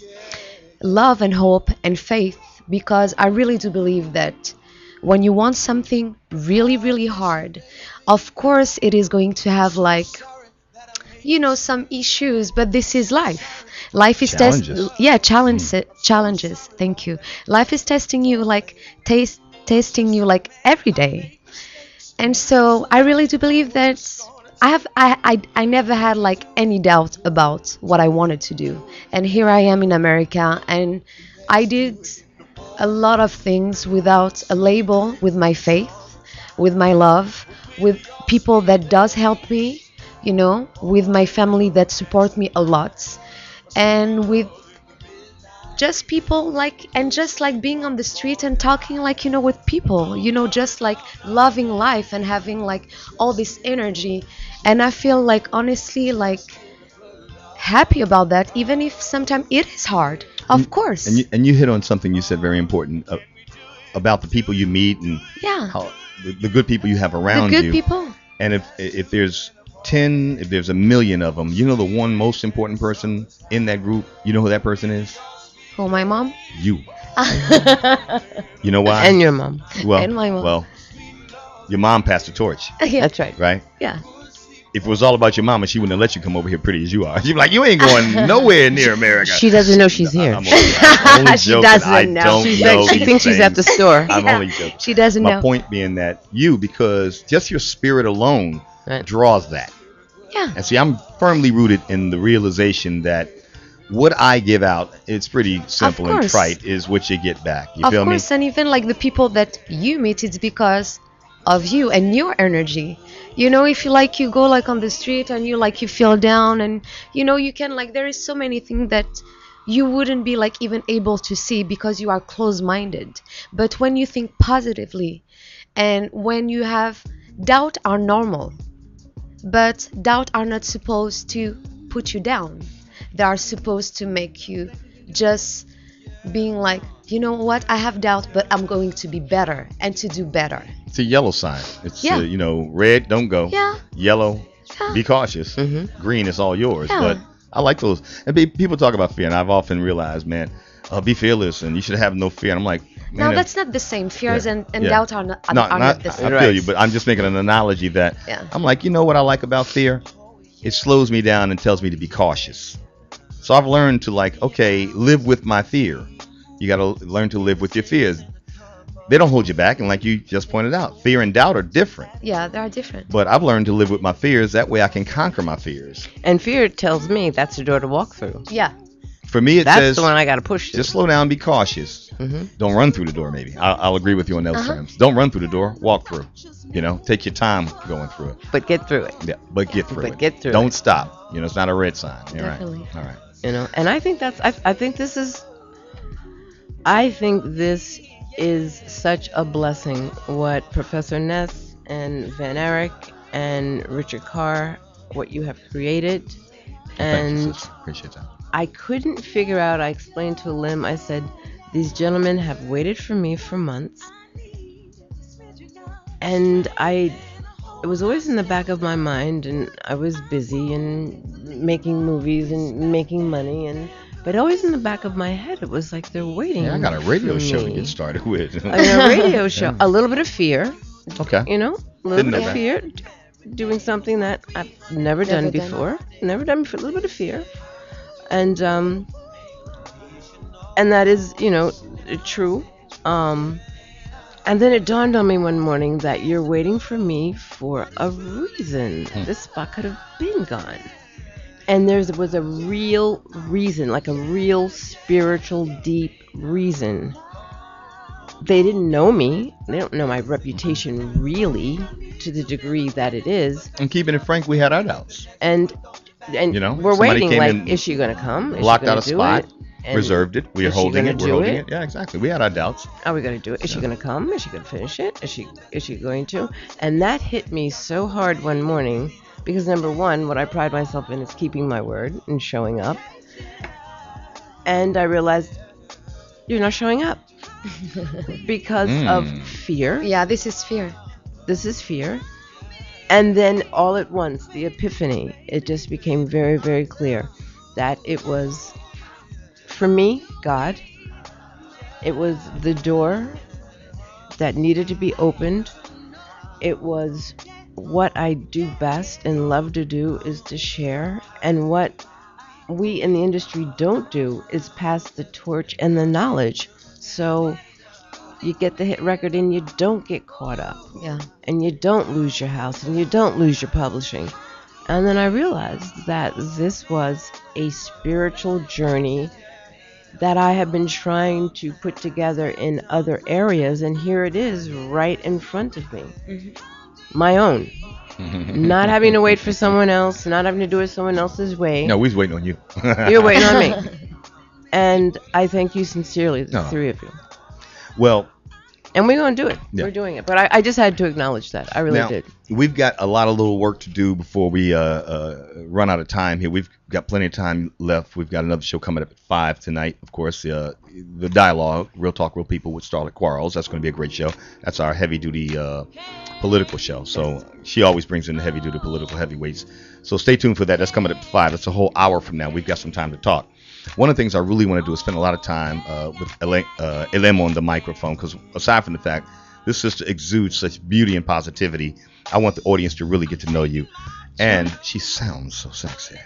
love and hope and faith, because I really do believe that when you want something really, really hard, of course it is going to have like some issues, but this is life. Life is Challenges. Challenges. Thank you. Life is testing you like testing you like every day. And so I really do believe that I never had like any doubt about what I wanted to do. And here I am in America, and I did a lot of things without a label, with my faith, with my love, with people that does help me, with my family that support me a lot, and with just people just like being on the street and talking with people, just like loving life and having like all this energy. And I feel like honestly like happy about that, even if sometimes it is hard, of course. And you hit on something you said very important about the people you meet and Yeah, how the good people you have the around good you. people. And if there's 10, if there's a million of them, the one most important person in that group, you know who that person is? Oh, my mom. You. You know why? And your mom. well, and my mom. Well, your mom passed the torch, Yeah. That's right. right? Yeah. if it was all about your mama, she wouldn't have let you come over here pretty as you are. She'd be like, you ain't going nowhere near America. She doesn't know she's here. I'm only She joking. doesn't I know. don't She know. she these thinks she's at the things. store. I'm Yeah, only joking. she doesn't My know. point being that because just your spirit alone Right. draws that. Yeah. And see, I'm firmly rooted in the realization that what I give out, it's pretty simple and course. trite, is what you get back. You Of feel course, and even like the people that you meet, it's because of you and your energy. You know, if you like, you go like on the street and you like, you feel down, and you know, you can like, there is so many things that you wouldn't be like even able to see because you are close-minded. But when you think positively and when you have doubt are normal, but doubt are not supposed to put you down. They are supposed to make you just being like, you know what, I have doubt, but I'm going to be better and to do better. It's a yellow sign. It's, Yeah. red, don't go. Yeah. Yellow, Yeah. be cautious. Mhm. Green is all yours. Yeah. But I like those. And people talk about fear, and I've often realized, man, be fearless, and you should have no fear. And I'm like, man, No, that's not the same. Fears Yeah. and Yeah. doubt are not, no, are not the I same. feel you, but I'm just making an analogy that Yeah. I'm like, you know what I like about fear? It slows me down and tells me to be cautious. So I've learned to like, okay, live with my fear. You got to learn to live with your fears. They don't hold you back, and like you just pointed out, fear and doubt are different. Yeah, they are different. But I've learned to live with my fears. That way I can conquer my fears. And fear tells me that's the door to walk through. Yeah. For me, it That's says the one I got to push through. just slow down, be cautious. Mhm. Don't run through the door, maybe. I'll agree with you on those terms. Don't run through the door, walk through. Take your time going through it. But get through it. Yeah, but get through But it. get through Don't it. stop. It's not a red sign. You're Definitely. right. All right. And I think I think this is such a blessing what Professor Ness and Van Erich and Richard Carr, what you have created. Thank you, And sis. Appreciate that. I couldn't figure out, I explained to Lim, I said, these gentlemen have waited for me for months. And it was always in the back of my mind, and I was busy and making movies and making money, but always in the back of my head, it was like they're waiting. Yeah, I got a radio for show to me. get started with. I mean, a radio show, a little bit of fear, Okay. a little Didn't bit know of that. fear, doing something that I've never done Never done. before, a little bit of fear, and that is, true. And then it dawned on me one morning that you're waiting for me for a reason. This spot could have been gone. And there was a real reason, like a real spiritual, deep reason. They didn't know me. They don't know my reputation really to the degree that it is. And keeping it frank, we had our doubts. And we're somebody waiting, came like, in, is she going to come? Is blocked she gonna out a do spot, it? And reserved it. We are is she holding gonna it. We're do holding it? it. Yeah, exactly. We had our doubts. Are we going to do it? Is she going to come? Is she going to finish it? Is she going to? And that hit me so hard one morning because, number one, what I pride myself in is keeping my word and showing up. And I realized you're not showing up because of fear. Yeah, this is fear. This is fear. And then all at once, the epiphany, it just became very, very clear that it was, for me, God. It was the door that needed to be opened. It was what I do best and love to do is to share. And what we in the industry don't do is pass the torch and the knowledge. So you get the hit record and you don't get caught up. Yeah. And you don't lose your house and you don't lose your publishing. And then I realized that this was a spiritual journey that I have been trying to put together in other areas, and here it is right in front of me. My own. Not having to wait for someone else, not having to do it someone else's way. No, we was waiting on you. You're waiting on me. And I thank you sincerely, the No. three of you. Well, And we're going to do it. Yeah. We're doing it. But I just had to acknowledge that. I really now did. we've got a lot of little work to do before we run out of time here. We've got plenty of time left. We've got another show coming up at 5 tonight. Of course, the dialogue, Real Talk, Real People with Starlet Quarles. That's going to be a great show. That's our heavy-duty political show. So she always brings in the heavy-duty political heavyweights. So stay tuned for that. That's coming up at 5. That's a whole hour from now. We've got some time to talk. One of the things I really want to do is spend a lot of time with Elem on the microphone, because aside from the fact this sister exudes such beauty and positivity, I want the audience to really get to know you. And she sounds so sexy.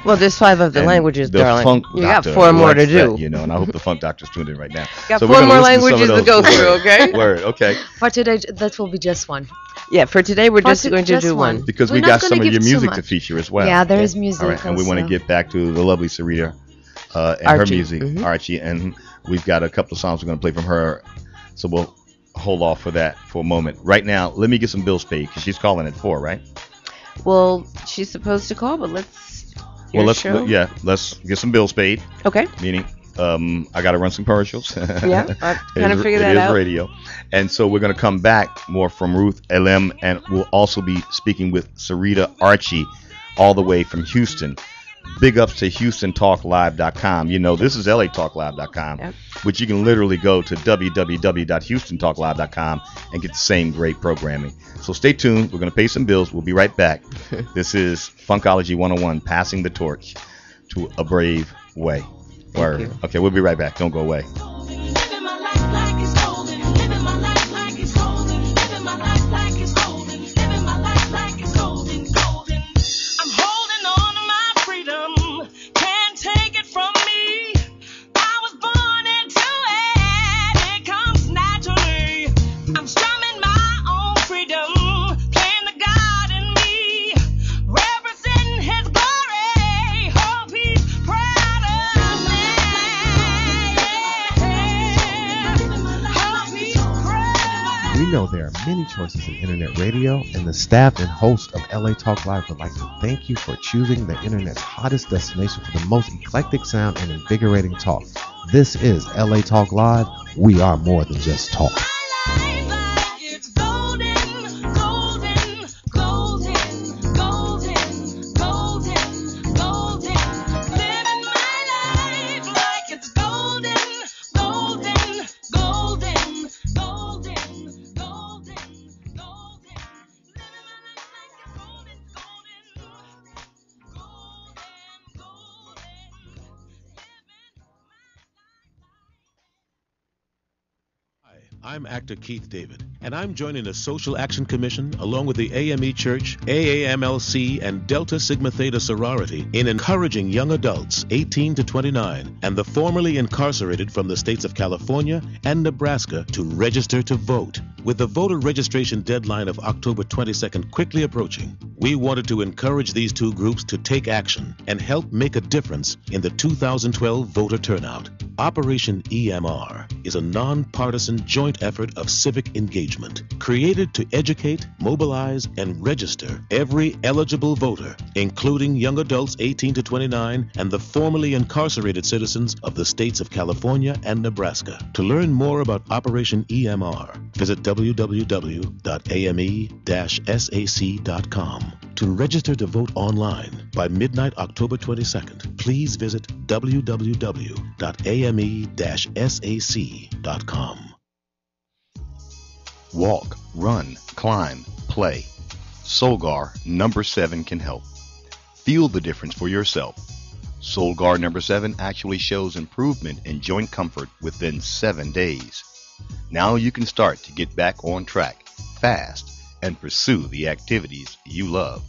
Well, there's 5 of the And languages, the darling. Funk You got Doctor 4 more to likes do. that, and I hope the Funk Doctor's tuned in right now. Got So 4 we're gonna more listen to some languages of to go those. through, okay? Word, okay. For today, that will be just one. Yeah, for today we're just going to just do one. one. Because We're we not got gonna some of give your too music to much. feature as well. Yeah, there is music. All right, and we want to also. get back to the lovely Sarita and her Archie. music, Mhm. Archie, and we've got a couple of songs we're going to play from her, so we'll hold off for that for a moment. Right now, let me get some bills paid because she's calling at 4, right? Well, she's supposed to call, but Let's show? let's get some bills paid. Okay. Meaning, I got to run some commercials. Yeah, I kind of figured that It is out. radio, and so we're going to come back more from Ruth LM, and we'll also be speaking with Sarita Archie, all the way from Houston. Big ups to HoustonTalkLive.com. This is LATalkLive.com, Yep. which you can literally go to www.HoustonTalkLive.com and get the same great programming. So stay tuned. We're going to pay some bills. We'll be right back. This is Funkology 101, passing the torch to a brave way. Word. you. Okay, we'll be right back. Don't go away. Living my life like it's golden. Living my life like it's golden. Living my life like it's golden. Living my life like it's golden, golden. I'm holding on to my freedom. Can't take it from me. I was born into it. It comes naturally. I'm strumming my own freedom. Playing the God in me. Representing His glory. Hope He's proud of me. Hope He's proud. We know there are many choices in internet radio, and the staff and host of LA Talk Live would like to thank you for choosing the internet's hottest destination for the most eclectic sound and invigorating talk. This is LA Talk Live. We are more than just talk. My life like it's golden, golden, golden, golden, golden, golden. Living my life like it's golden, golden, golden, golden, golden, golden. Living my life like it's golden, golden, golden, Hi, I'm actor Keith David, and I'm joining the Social Action Commission along with the AME Church, AAMLC, and Delta Sigma Theta Sorority in encouraging young adults 18 to 29 and the formerly incarcerated from the states of California and Nebraska to register to vote. With the voter registration deadline of October 22nd quickly approaching, we wanted to encourage these two groups to take action and help make a difference in the 2012 voter turnout. Operation EMR is a nonpartisan joint effort of civic engagement created to educate, mobilize, and register every eligible voter, including young adults 18 to 29 and the formerly incarcerated citizens of the states of California and Nebraska. To learn more about Operation EMR, visit www.ame-sac.com. To register to vote online by midnight October 22nd, please visit www.ame-sac.com. Walk, run, climb, play. Solgar number 7 can help. Feel the difference for yourself. Solgar number 7 actually shows improvement in joint comfort within 7 days. Now you can start to get back on track fast and pursue the activities you love.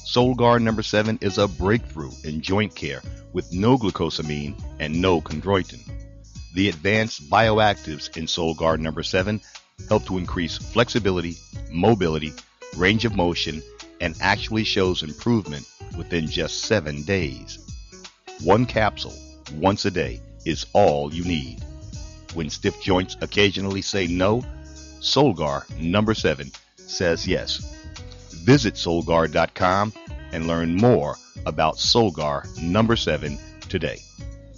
Solgar number 7 is a breakthrough in joint care with no glucosamine and no chondroitin. The advanced bioactives in Solgar number 7 help to increase flexibility, mobility, range of motion, and actually shows improvement within just 7 days. One capsule, once a day, is all you need. When stiff joints occasionally say no, Solgar number 7 says yes. Visit Solgar.com and learn more about Solgar number 7 today.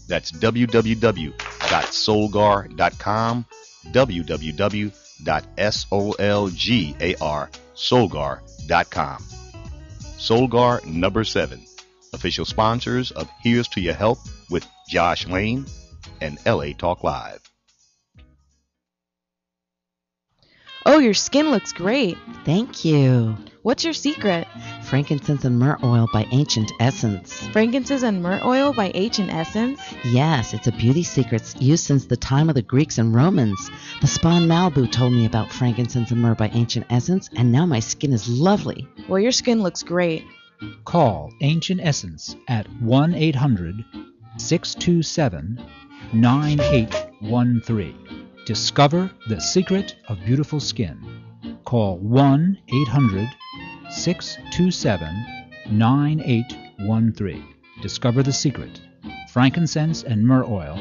That's www.solgar.com, www.solgar.com. Solgar number 7, official sponsors of Here's to Your Help with Josh Lane and LA Talk Live. Oh, your skin looks great. Thank you. What's your secret? Frankincense and Myrrh Oil by Ancient Essence. Frankincense and myrrh oil by Ancient Essence? Yes, it's a beauty secret used since the time of the Greeks and Romans. The spa in Malibu told me about frankincense and myrrh by Ancient Essence, and now my skin is lovely. Well, your skin looks great. Call Ancient Essence at 1-800-627-9813. Discover the secret of beautiful skin. Call 1-800-627-9813. Discover the secret. Frankincense and Myrrh Oil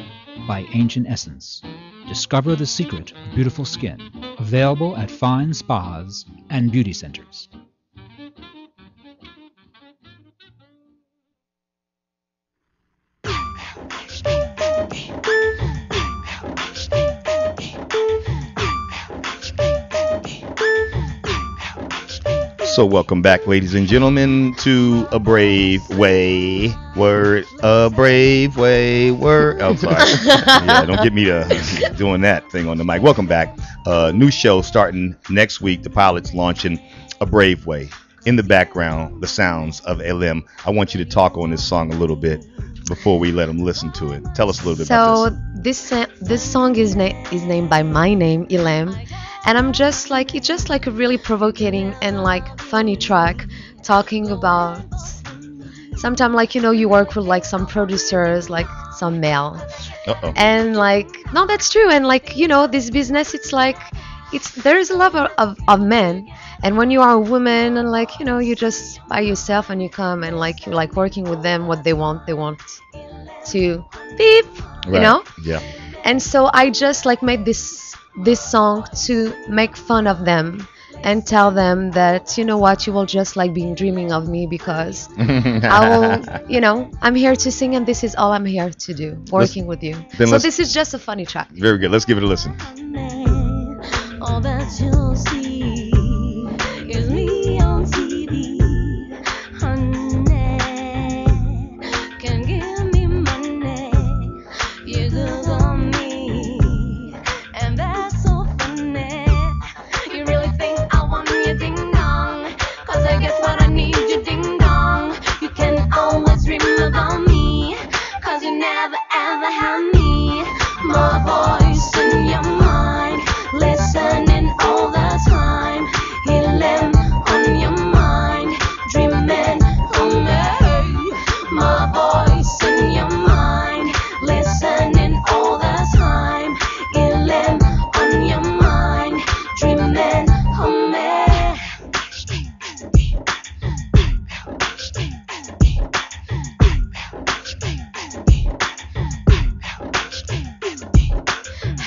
by Ancient Essence. Discover the secret of beautiful skin. Available at fine spas and beauty centers. So welcome back, ladies and gentlemen, to A Brave Way Word. A Brave Way Word. Oh, sorry. Yeah, don't get me to doing that thing on the mic. Welcome back. New show starting next week. The pilot's launching A Brave Way. In the background, the sounds of Elim. I want you to talk on this song a little bit before we let them listen to it. Tell us a little bit about this. So this song is named by my name, Elim. And it's just like a really provocating and like funny track talking about sometimes like, you work with like some producers, like some male. Uh-oh. And like, no, that's true. And like, this business, there is a lot of men. And when you are a woman and like, you just by yourself and you come and like, you're like working with them, what they want to beep, Right. Yeah. And so I just like made this song to make fun of them and tell them that, you know what, you will just like be dreaming of me because I will, I'm here to sing and this is all I'm here to do, working with you. So this is just a funny track. Very good. Let's give it a listen. All that you'll see is me on TV, honey. Can give me money, you Google me, and that's so funny. You really think I want you ding dong? Cause I guess what I need you ding dong. You can always dream about me, cause you never ever have me. My voice in your mind, listening all the time. Healing on your mind, dreaming on me. My voice in your mind, listening all the time. Healing on your mind, dreaming on me.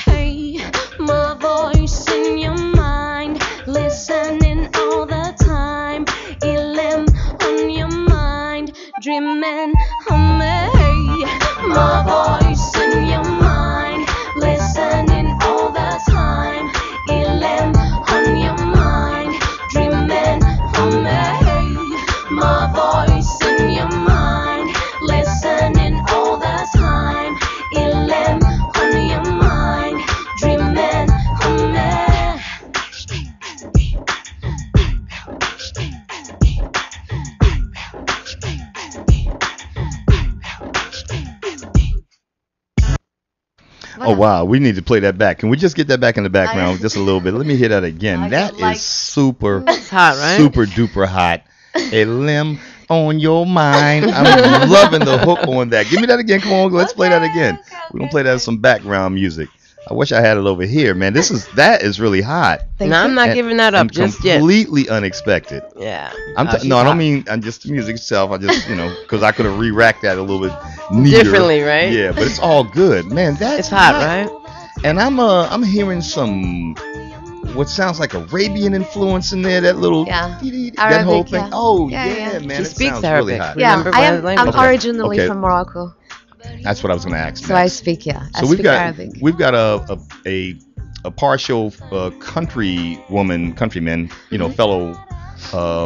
Hey, my voice in your mind, listening all the time. Elim on your mind, dreaming on me. My voice in your mind, listening all the time. Elim on your mind, dreaming on me. My voice in your mind, listening all the time. Elim on your mind, dreaming on me. Oh, wow. We need to play that back. Can we just get that back in the background just a little bit? Let me hear that again. That is super, It's hot, right? super duper hot. A limb on your mind. I'm loving the hook on that. Give me that again. Come on. Let's play that again. We're going to play that as some background music. I wish I had it over here, man. That is really hot. No, I'm not giving that up And just yet. completely unexpected. Yeah. No, I don't mean just the music itself. I just, because I could have re-racked that a little bit neater. Differently, right? Yeah, but it's all good, man. That's It's hot, right? And I'm hearing some what sounds like Arabian influence in there. That little that Arabic, whole thing. yeah. Oh Yeah. man, She it speaks sounds Arabic. really hot. Yeah, Remember I'm language? originally Okay. from Morocco, That's what I was going to ask. so I next. speak I So speak Arabic. we've got a partial countryman, fellow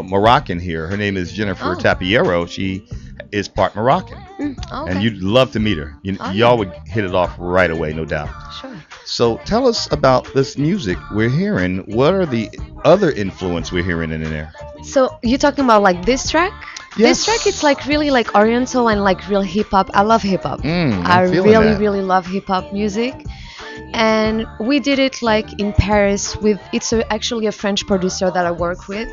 Moroccan here. Her name is Jennifer Tapiero. She is part Moroccan, Okay. and you'd love to meet her. Y'all would hit it off right away, no doubt. Sure. So tell us about this music we're hearing. What are the other influence we're hearing in there? So you talking about like this track? This track, it's Yes. like really like oriental and like real hip hop. I love hip hop. I'm I feeling really, that. really love hip hop music. And we did it like in Paris with actually a French producer that I work with.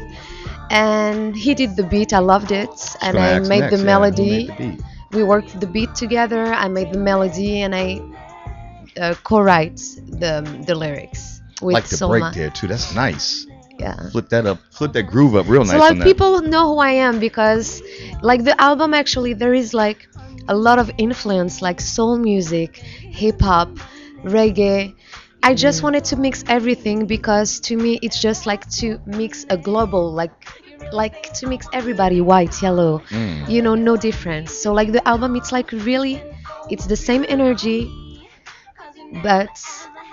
And he did the beat. I loved it. Just And gonna I ask made the next. Yeah, who made melody. the beat? We worked the beat together. I made the melody and I co-write the lyrics with Like the break Solma. there too. That's nice. Yeah. Flip that up. Flip that groove up real So nice on like that. people know who I am because like the album actually there is like a lot of influence like soul music, hip hop, reggae. I just wanted to mix everything because to me it's just like to mix a global like to mix everybody white, yellow, Mm. no difference. So like the album it's like really it's the same energy but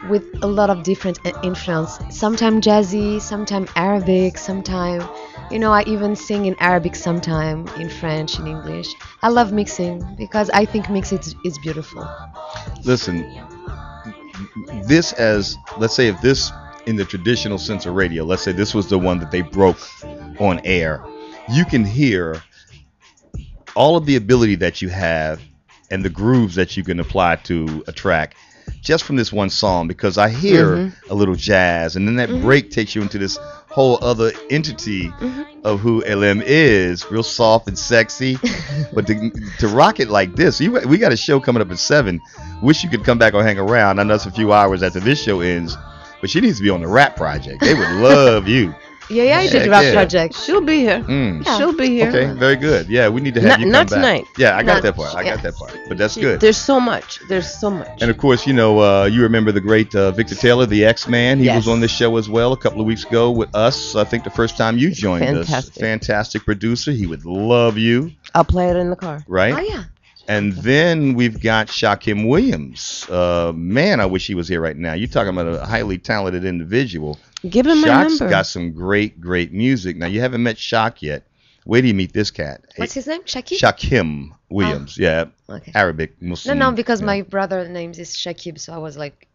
with a lot of different influence. Sometimes jazzy, sometimes Arabic, sometimes, I even sing in Arabic, sometime in French, in English. I love mixing because I think mix is beautiful. Listen, this as let's say if this in the traditional sense of radio, let's say this was the one that they broke on air, you can hear all of the ability that you have and the grooves that you can apply to a track just from this one song because I hear Mhm. a little jazz and then that Mhm. break takes you into this whole other entity Mhm. of who LM is, real soft and sexy. But to rock it like this, we got a show coming up at 7. Wish you could come back or hang around. I know it's a few hours after this show ends, but she needs to be on the rap project. They would love you. Yeah, I did Heck rap yeah. project. She'll be here. Mm. Yeah. She'll be here. Okay, very good. Yeah, we need to have Not you come not back. tonight. Yeah, I got Not- that part. I yeah. got that part. But that's good. There's so much. There's so much. And of course, you remember the great Victor Taylor, the X-Man. He was Yes. on this show as well a couple of weeks ago with us. I think the first time you joined us. Fantastic. Fantastic producer. He would love you, I'll play it in the car. right? Oh yeah. And then we've got Shakim Williams. Man, I wish he was here right now. You're talking about a highly talented individual. Give him my Shock's number. got some great, great music. Now, you haven't met Shock yet. Wait till you meet this cat. What's his name? Shakib? Shakim Williams. Yeah. Okay. Arabic No, Muslim. no, because yeah. my brother names is Shakib, so I was like,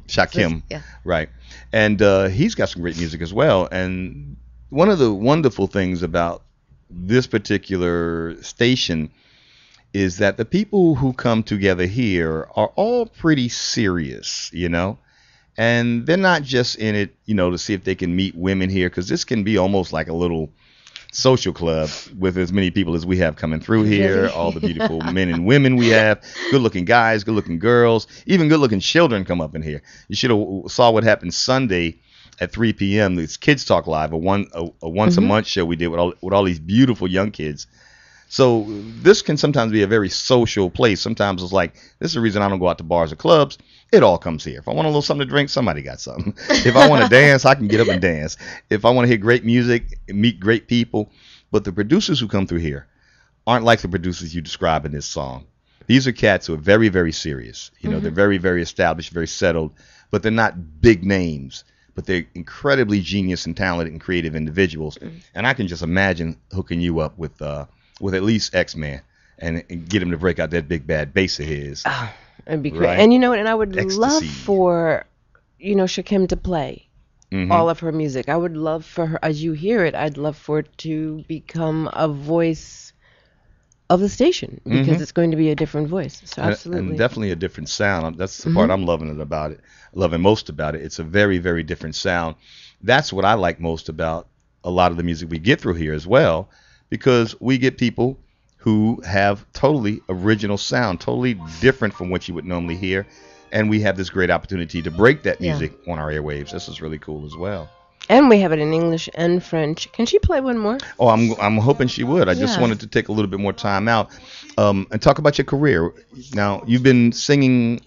Shakim. yeah. Right. And he's got some great music as well. And one of the wonderful things about this particular station is that the people who come together here are all pretty serious. And they're not just in it, to see if they can meet women here, because this can be almost like a little social club with as many people as we have coming through here, Really? all the beautiful men and women we have, good-looking guys, good-looking girls, even good-looking children come up in here. You should have saw what happened Sunday at 3 p.m. This Kids Talk Live, a once a month show we did with all these beautiful young kids. So this can sometimes be a very social place. Sometimes it's like, this is the reason I don't go out to bars or clubs. It all comes here. If I want a little something to drink, somebody got something. If I want to dance, I can get up and dance. If I want to hear great music, meet great people. But the producers who come through here aren't like the producers you describe in this song. These are cats who are very, very serious. They're very, very established, very settled, but they're not big names. But they're incredibly genius and talented and creative individuals. And I can just imagine hooking you up with at least X-Man and get him to break out that big bad bass of his. Ah, it'd be great. Right. And you know what? And I would love Ecstasy. for, Shakim to play Mhm. all of her music. I would love for her, as you hear it, I'd love for it to become a voice of the station because Mhm. it's going to be a different voice. So And absolutely. definitely a different sound. That's the part I'm loving most about it. It's a very, very different sound. That's what I like most about a lot of the music we get through here as well, because we get people who have totally original sound, totally different from what you would normally hear. And we have this great opportunity to break that Yeah. music on our airwaves. This is really cool as well. And we have it in English and French. Can she play one more? Oh, I'm hoping she would. I just Yeah. wanted to take a little bit more time out and talk about your career. Now, you've been singing,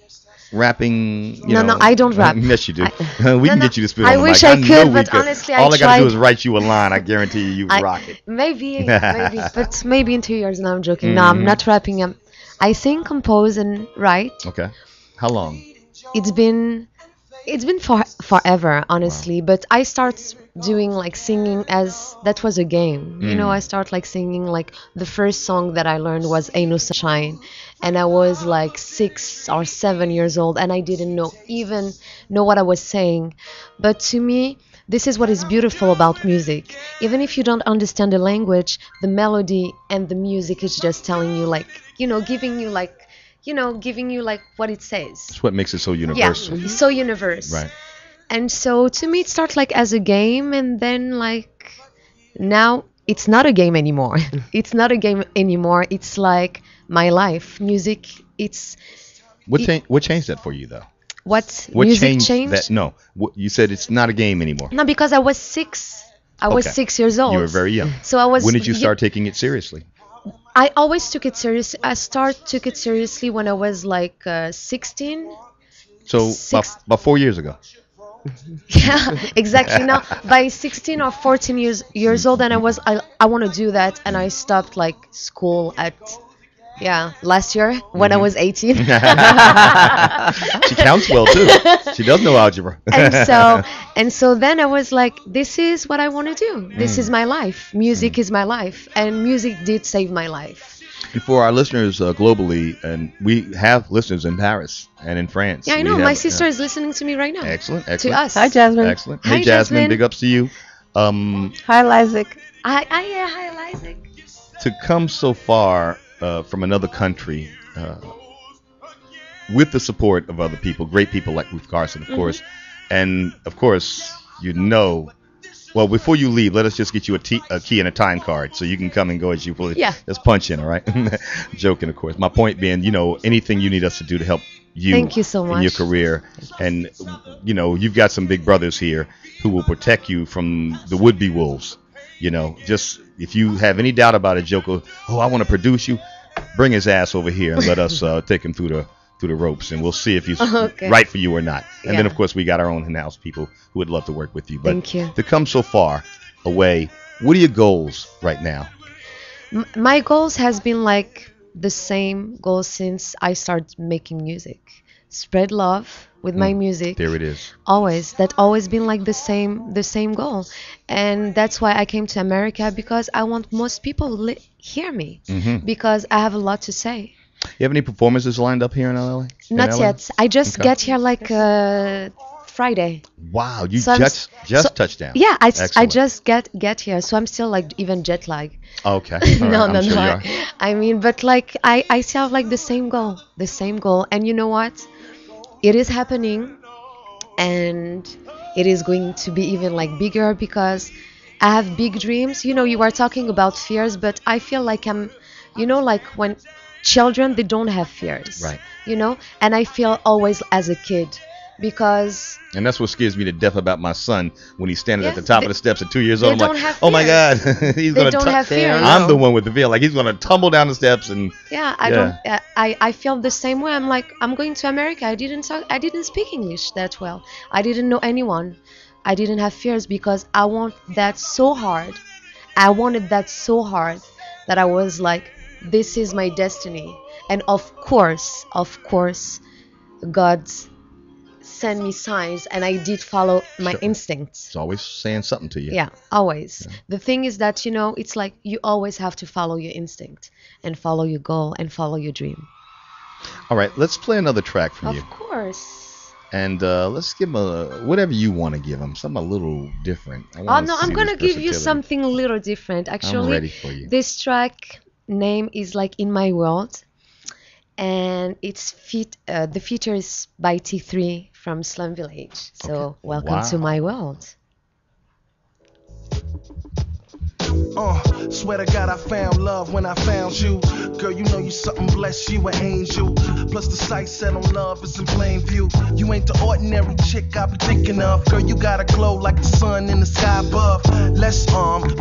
rapping. No, I don't rap. Yes, you do. I- We can No, get you to spit I on the wish mic. I know could, we but honestly, I all I gotta do tried. is write you a line. I guarantee you rock it. Maybe, but maybe in 2 years. No, I'm joking. No, Mhm. I'm not rapping. I sing, compose, and write. Okay. How long? It's been forever, honestly. But I start doing like singing as that was a game. I start like singing like the first song that I learned was Ain't No Sunshine, and I was like 6 or 7 years old, and I didn't even know what I was saying. But to me, this is what is beautiful about music. Even if you don't understand the language, the melody and the music is just telling you, like, giving you like what it says. That's what makes it so Yeah, universal. it's so universe. Right. And so to me, it starts like as a game, and then like now it's not a game anymore. It's not a game anymore. It's like my life. Music. It's What changed that for you though? what What music changed changed. that? No, you said it's not a game anymore. No, because I was six. I was Okay. 6 years old. You were very young. So I was. When did you start taking it seriously? I always took it seriously. Took it seriously when I was like 16. So about 4 years ago. Yeah, exactly. Now by 16 or 14 years old, and I want to do that, and I stopped like school at last year when I was 18. She counts well too. She does know algebra. and so then I was like, this is what I want to do. This is my life. Music is my life, and music did save my life. And for our listeners globally, and we have listeners in Paris and in France. Yeah, I We know. have- My sister is listening to me right now. Excellent, To excellent. us. Hi, Jasmine. Excellent. Hi, Hey, Jasmine, Jasmine. big ups to you. Hi, Lizik. Hi, Isaac. To come so far from another country with the support of other people, great people like Ruth Carson, of course, and of course, well, before you leave, let us just get you a key and a time card so you can come and go as you please. Yeah. Let's punch in, all right? Joking, of course. My point being, anything you need us to do to help you, Thank you so in your much. career. And, you've got some big brothers here who will protect you from the would-be wolves. Just if you have any doubt about a joker, I want to produce you, bring his ass over here and let us take him through the ropes, and we'll see if he's Okay. right for you or not. And then, Yeah. of course, we got our own in-house people who would love to work with you. But Thank you. to come so far away, what are your goals right now? My goals has been like the same goal since I started making music. Spread love with my music. There it is. Always been like the same goal, and that's why I came to America, because I want most people hear me, because I have a lot to say. You have any performances lined up here in LA? Not LA? yet. I just Okay. get here like Friday. Wow, you So I'm just so- touched down. Yeah, I Excellent. just get here, so I'm still like even jet lag. Okay. All No, right, no, I'm sure no. you are. I mean, but like I still have like the same goal, and you know what? It is happening, and it is going to be even like bigger, because I have big dreams. You are talking about fears, but I feel like like when children, they don't have fears. Right. And I feel always as a kid, because And that's what scares me to death about my son when he's standing at Yes, the top they- of the steps at 2 years they old. I'm don't like, have oh my God, fears. he's They gonna. don't have fear. I'm the one with the fear. Like he's gonna tumble down the steps and. yeah, I feel the same way. I'm like, I'm going to America. I didn't speak English that well. I didn't know anyone. I didn't have fears, because I want that so hard. I wanted that so hard that I was like, this is my destiny. And of course, God sent me signs, and I did follow my Sure. instincts. It's always saying something to you. Yeah, always. The thing is that, it's like you always have to follow your instinct and follow your goal and follow your dream. All right, let's play another track from Of you, course. and let's give him whatever you want to give him, something a little different. I Oh wanna no, I'm see gonna this give you versatility. something a little different. Actually, ready for you. This track name is like In My World, and the feature is by T3 from Slum Village. So welcome to Wow. my world. Swear to God I found love when I found you. Girl, you know you something blessed, you an angel. Plus the sight set on love is in plain view. You ain't the ordinary chick I be thinking of. Girl, you got a glow like the sun in the sky above. Let's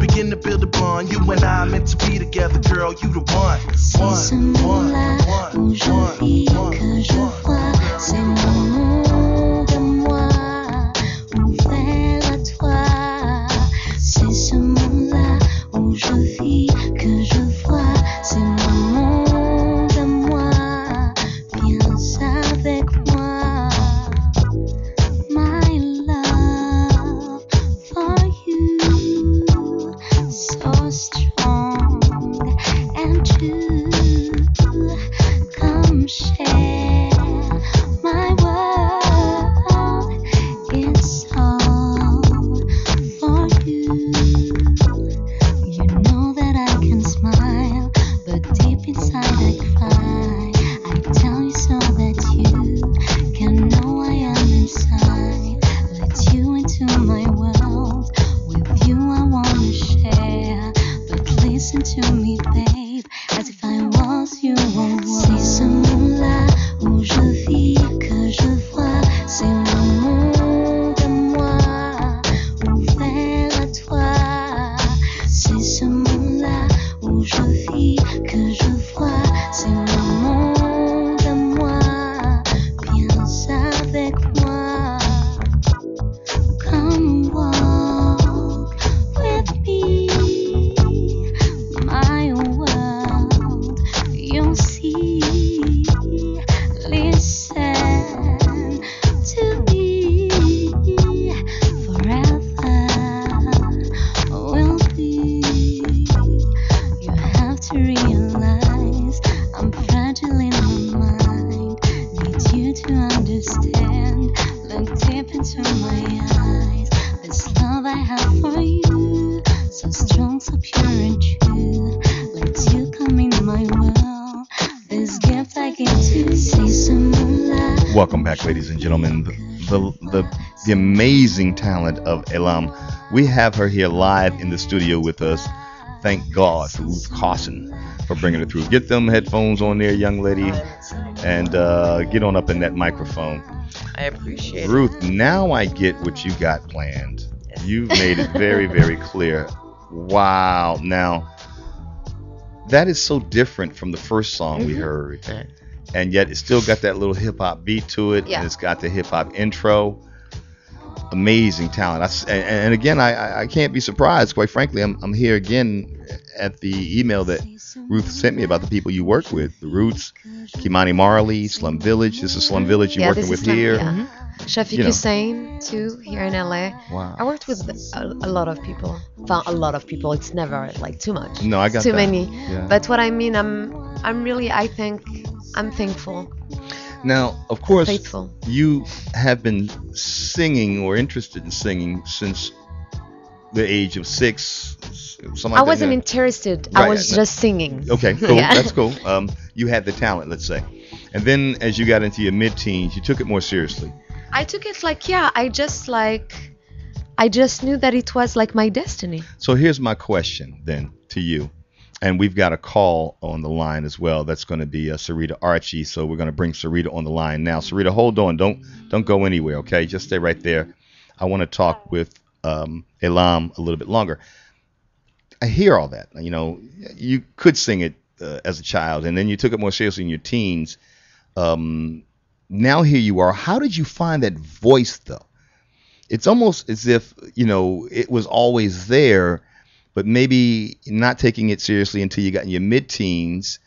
begin to build a bond. You and I meant to be together, girl, you the one. C'est ce monde-là où je vis, que je vois, c'est le monde de moi, ouvert à toi. C'est ce monde-là où je vis, que je vois, c'est le monde de moi. Viens avec moi, my love for you, so strong and true. Come share my world. eyes. This love I have for you, so strong, so pure and true. Let you come in my world. This gift I give to you. See some moonlight. Welcome back, ladies and gentlemen. The amazing talent of Elam. We have her here live in the studio with us. Thank God for Ruth Carson for bringing her through. Get them headphones on there, young lady, and get on up in that microphone. I appreciate Ruth, it. now I get what you got planned. You've made it very, very clear. Wow. Now, that is so different from the first song we heard. And yet it's still got that little hip hop beat to it, and it's got the hip hop intro. Amazing talent. And again, I can't be surprised. Quite frankly, I'm here again at the email that Ruth sent me about the people you work with: the Roots, Kimani Marley, Slum Village. This is Slum Village you're working with here. Yeah. Shafiq Hussein too, here in LA. Wow. I worked with a lot of people. Found a lot of people. It's never like too much. No, I got too that. many. Yeah. But what I mean, I'm really, I think, I'm thankful. Now, of course, Faithful. you have been singing or interested in singing since the age of 6. Something like I that, wasn't yeah. interested. Right, I was just singing. Okay, cool. Yeah. That's cool. You had the talent, let's say. And then as you got into your mid-teens, you took it more seriously. I took it like, I just knew that it was like my destiny. So here's my question then to you. And we've got a call on the line as well. That's going to be Sarita Archie. So we're going to bring Sarita on the line now. Sarita, hold on. Don't go anywhere, okay? Just stay right there. I want to talk with Elam a little bit longer. I hear all that. You know, you could sing it as a child, and then you took it more seriously in your teens. Now here you are. How did you find that voice, though? It's almost as if, you know, it was always there, but maybe not taking it seriously until you got in your mid-teens.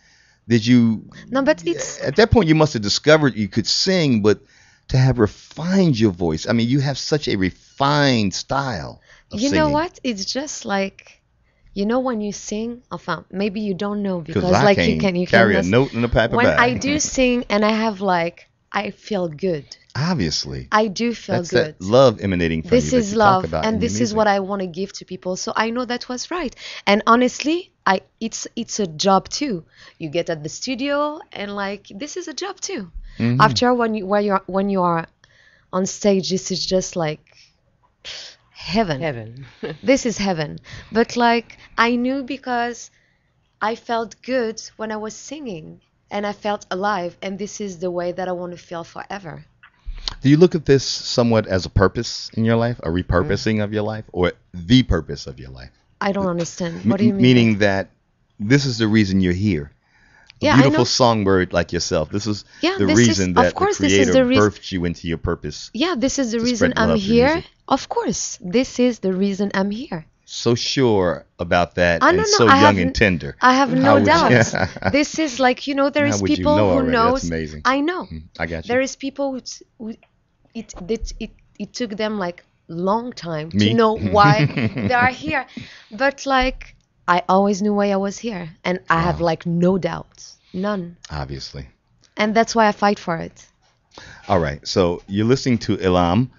Did you? No, but it's at that point you must have discovered you could sing, but to have refined your voice. I mean, you have such a refined style of you singing. know what? It's just like, you know, when you sing, enfin, maybe you don't know because I like can't you carry can a note in a paper when bag. I do sing and I have like, I feel good. Obviously. I do feel That's good. that love emanating from This you that is you love, talk about and in your this is music. what I want to give to people. So I know that was right. And honestly, it's a job too. You get at the studio, and like this is a job too. Mhm. After when you are on stage, this is just like heaven. Heaven. This is heaven. But like I knew because I felt good when I was singing, and I felt alive, and this is the way that I want to feel forever. Do you look at this somewhat as a purpose in your life, a repurposing of your life, or the purpose of your life? I don't understand. What do you mean? Meaning that this is the reason you're here. A Yeah, I beautiful know. songbird like yourself. This is Yeah, the this reason is, that of course, the this is Creator the reason. birthed you into your purpose. Yeah, this is the to reason spread I'm love through here. music. Of course, this is the reason I'm here. So sure about that, I and don't know. so I young have and tender. I have How no would you- doubt. This is like, you know, there How is would you people know who already? knows. That's amazing. I know. I got you. There is people who it took them like long time Me? to know why they are here, but like I always knew why I was here, and I have like no doubts, none, Obviously. and that's why I fight for it. All right. So you're listening to Elam.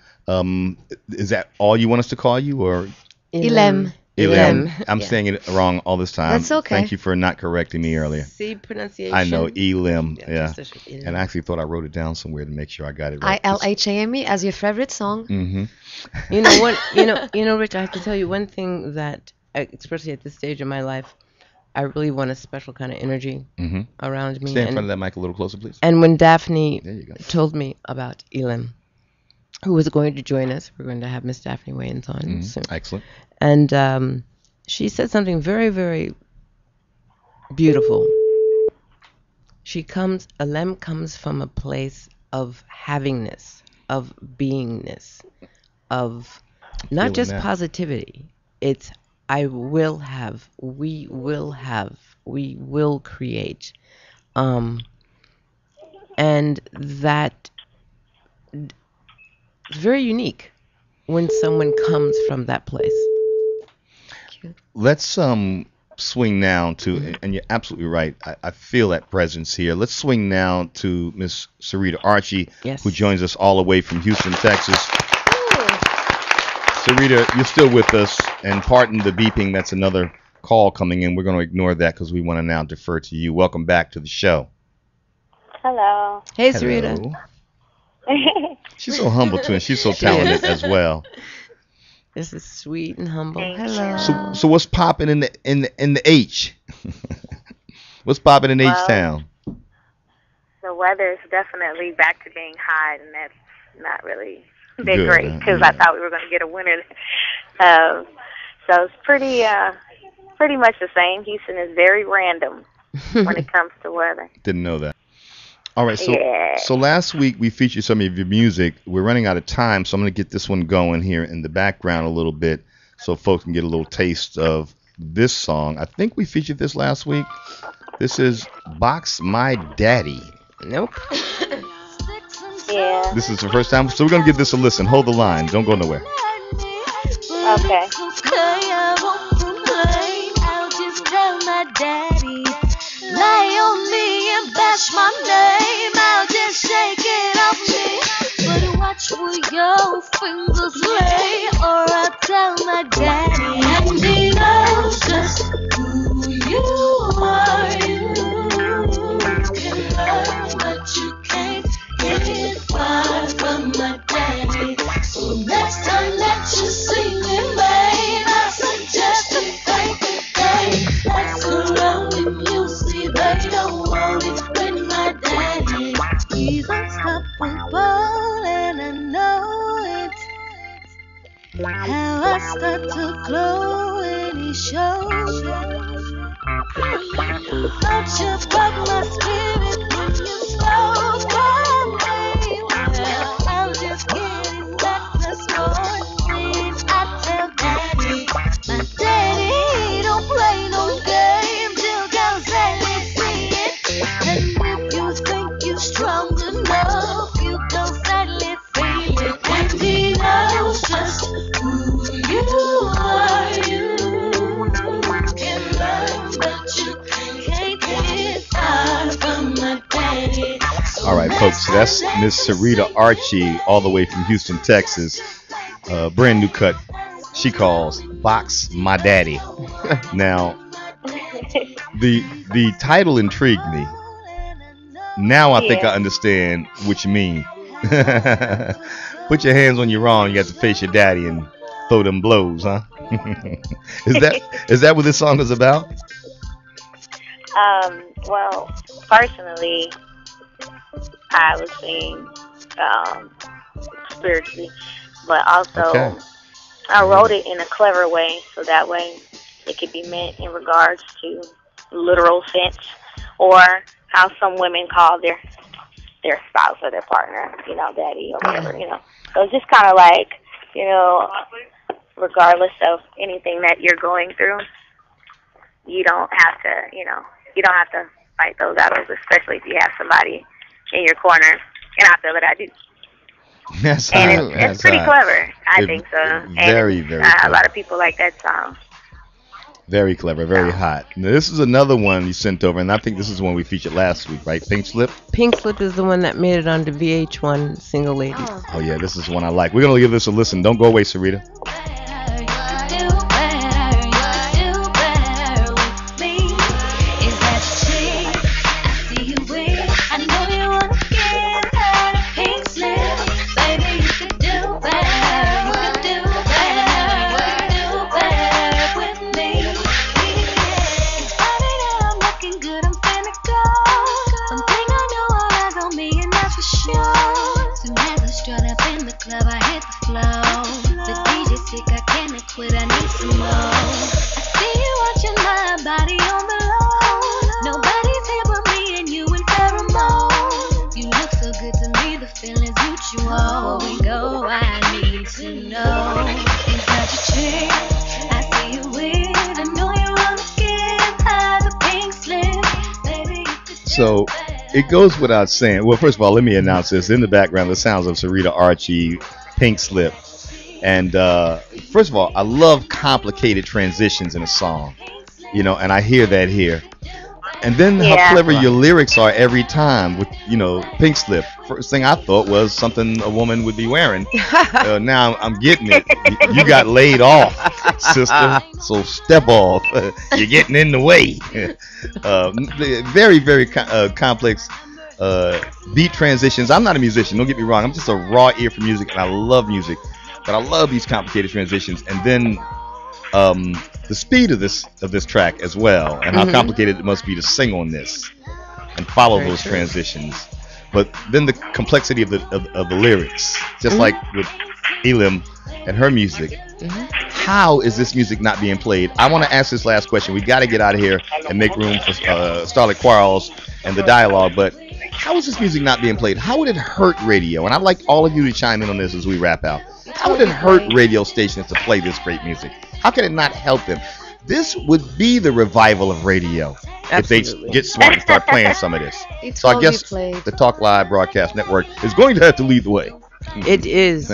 Is that all you want us to call you, or Ilem. Elam? Ilem. I'm Yeah. saying it wrong all this time. That's okay. Thank you for not correcting me earlier. See pronunciation. I know Elim. Yeah. just a- Ilem. And I actually thought I wrote it down somewhere to make sure I got it right. ILHAME as your favorite song. Mm-hmm. You know what? You know, Rich. I have to tell you one thing that, especially at this stage of my life, I really want a special kind of energy Mm-hmm. around me. Stay in front of that mic a little closer, please. And when Daphne There you go. told me about Elam, who was going to join us, we're going to have Miss Daphne Wayans on Mhm. soon. Excellent. And she said something very, very beautiful. Elam comes from a place of havingness, of beingness, of not Feeling just that. positivity. It's I will have, we will create. And that it's very unique when someone comes from that place. Let's swing now to, and you're absolutely right. I feel that presence here. Let's swing now to Miss Sarita Archie, Yes. who joins us all the way from Houston, Texas. Sarita, you're still with us, and pardon the beeping. That's another call coming in. We're going to ignore that because we want to now defer to you. Welcome back to the show. Hello. Hey, Hello. Sarita. She's so humble too, and she's so talented as well. This is sweet and humble. Thank Hello. So what's popping in the H? What's popping in H Well, Town? The weather is definitely back to being hot, and that's not really been Good, great because I thought we were going to get a winter. So it's pretty much the same. Houston is very random when it comes to weather. Didn't know that. All right, Yeah. so last week we featured some of your music. We're running out of time, so I'm going to get this one going here in the background a little bit so folks can get a little taste of this song. I think we featured this last week. This is Box My Daddy. Nope. Yeah. This is the first time, so we're going to give this a listen. Hold the line. Don't go nowhere. Okay. I won't complain. I'll just tell my daddy. Lie on me and bash my name. I'll just shake it off me. But watch where your fingers lay, or I'll tell my daddy. And he knows just who you are. You can learn, but you can't get far from my daddy. So next time that you see me, babe, I suggest to thank the day. That's around him, you see they don't want it with my daddy. He's unstoppable, and I know it. How I start to glow when he shows it. Don't you broke my spirit when you spoke from me. Well, I'm just getting back this morning. I tell daddy, my daddy don't play no games. He'll go sadly see it. And if you think you're strong enough, you go sadly feel it. And he knows just who you are. You can learn, but you can't get far from my daddy. So All right, folks, that's Miss Sarita Archie, all the way from Houston, Texas. Brand new cut. She calls Box My Daddy. Now, the title intrigued me. Now I think I understand what you mean. Put your hands on your wrong. You got to face your daddy and throw them blows, huh? Is that what this song is about? Well, personally, I was saying spiritually, but also Okay. I wrote it in a clever way, so that way it could be meant in regards to literal sense, or how some women call their spouse or their partner, daddy or whatever, So it's just kind of like, regardless of anything that you're going through, you don't have to fight those battles, especially if you have somebody in your corner, and I feel that I do. That's And hot. it's pretty clever, I think so. Very, And very a clever. lot of people like that song. Very clever, very hot. Now, this is another one you sent over, and I think this is one we featured last week, right? Pink Slip? Pink Slip is the one that made it onto VH1 Single Ladies. Oh, yeah, this is one I like. We're going to give this a listen. Don't go away, Sarita. So it goes without saying. Well, first of all, let me announce this. In the background, the sounds of Sarita Archie, Pink Slip. And first of all, I love complicated transitions in a song, and I hear that here. And then how Yeah. clever your lyrics are every time with, Pink Slip. First thing I thought was something a woman would be wearing. Now I'm getting it. You got laid off, sister. So step off. You're getting in the way. Very, very complex beat transitions. I'm not a musician. Don't get me wrong. I'm just a raw ear for music, and I love music. But I love these complicated transitions. And then the speed of this track as well, and how complicated it must be to sing on this and follow Very those true. transitions. But then the complexity of the lyrics, just like with Elim and her music. How is this music not being played? I want to ask this last question. We got to get out of here and make room for Starlet Quarles and the dialogue. But how is this music not being played? How would it hurt radio? And I'd like all of you to chime in on this as we wrap out. How would it hurt radio stations to play this great music? How can it not help them? This would be the revival of radio if they Absolutely. get smart and start playing some of this. It So I will guess be played. the Talk Live Broadcast Network is going to have to lead the way. It is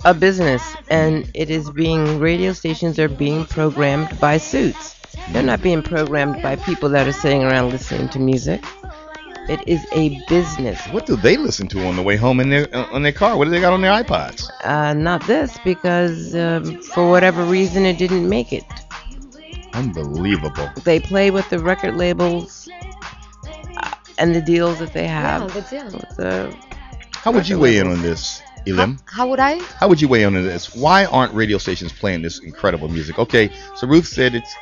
a business, and radio stations are being programmed by suits. They're not being programmed by people that are sitting around listening to music. It is a business. What do they listen to on the way home in their car? What do they got on their iPods? Not this, because for whatever reason it didn't make it. Unbelievable. They play with the record labels and the deals that they have. Yeah, the deal. With the How would you record weigh in labels. on this, Elim? How would I? How would you weigh in on this? Why aren't radio stations playing this incredible music? Okay, so Ruth said it's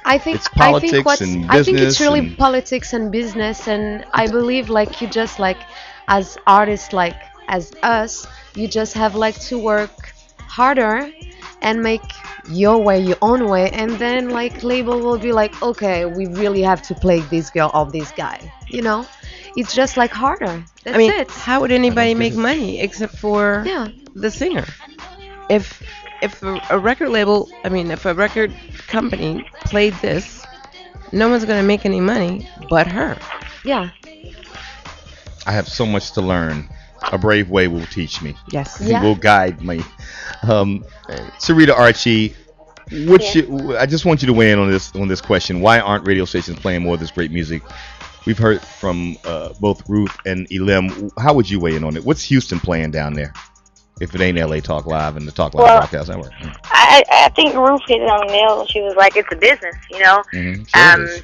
politics and business. I think it's really and- politics and business, and I believe like you just like as artists like as us, you just have like to work harder and make your way, your own way, and then like label will be like, okay, we really have to play this girl or this guy. You know, it's just like harder. That's it. How would anybody make money except for Yeah. the singer? If a record label, if a record company played this, no one's going to make any money but her. Yeah. I have so much to learn. A brave way will teach me. Yes. He Yeah. will guide me. Sarita Archie, I just want you to weigh in on this question. Why aren't radio stations playing more of this great music? We've heard from both Ruth and Elim. How would you weigh in on it? What's Houston playing down there? If it ain't LA Talk Live and the Talk Live Broadcast Network. I think Ruth hit it on the nail when she was like, it's a business, you know? Sure is.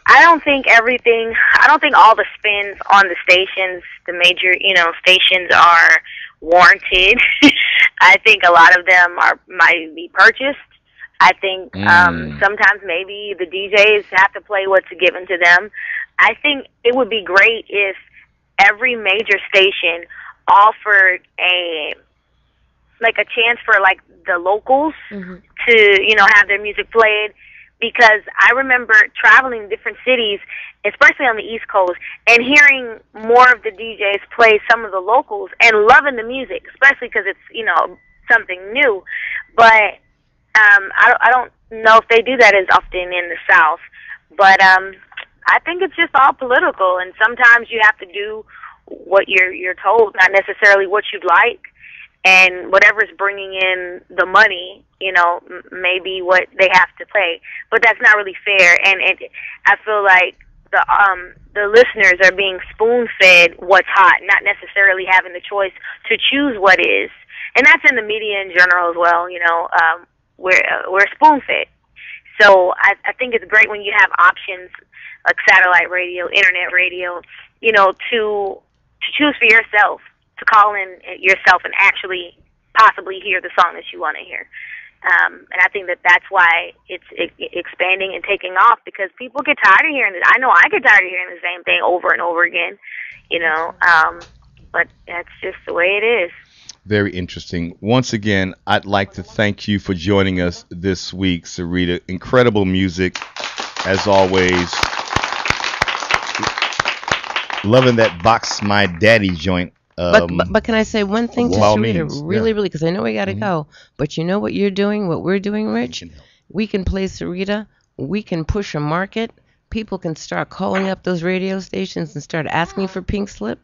I don't think all the spins on the stations, the major, stations are warranted. I think a lot of them might be purchased. I think sometimes maybe the DJs have to play what's given to them. I think it would be great if every major station offered a chance for like the locals to, have their music played. Because I remember traveling different cities, especially on the East Coast, and hearing more of the DJs play some of the locals and loving the music, especially because it's, something new. But I don't know if they do that as often in the South. But I think it's just all political, and sometimes you have to do what you're told, not necessarily what you'd like. And whatever's bringing in the money, maybe what they have to play. But that's not really fair. And I feel like the listeners are being spoon-fed what's hot, not necessarily having the choice to choose what is. And that's in the media in general as well. We're spoon-fed. So I think it's great when you have options like satellite radio, internet radio, to choose for yourself. To call in yourself and actually possibly hear the song that you want to hear. And I think that's why it's expanding and taking off, because people get tired of hearing it. I know I get tired of hearing the same thing over and over again, but that's just the way it is. Very interesting. Once again, I'd like to thank you for joining us this week, Sarita. Incredible music, as always. Loving that Box My Daddy joint. But can I say one thing to Sarita, really, because I know we got to go. But you know what you're doing, what we're doing, Rich? We can play Sarita. We can push a market. People can start calling up those radio stations and start asking for Pink Slip.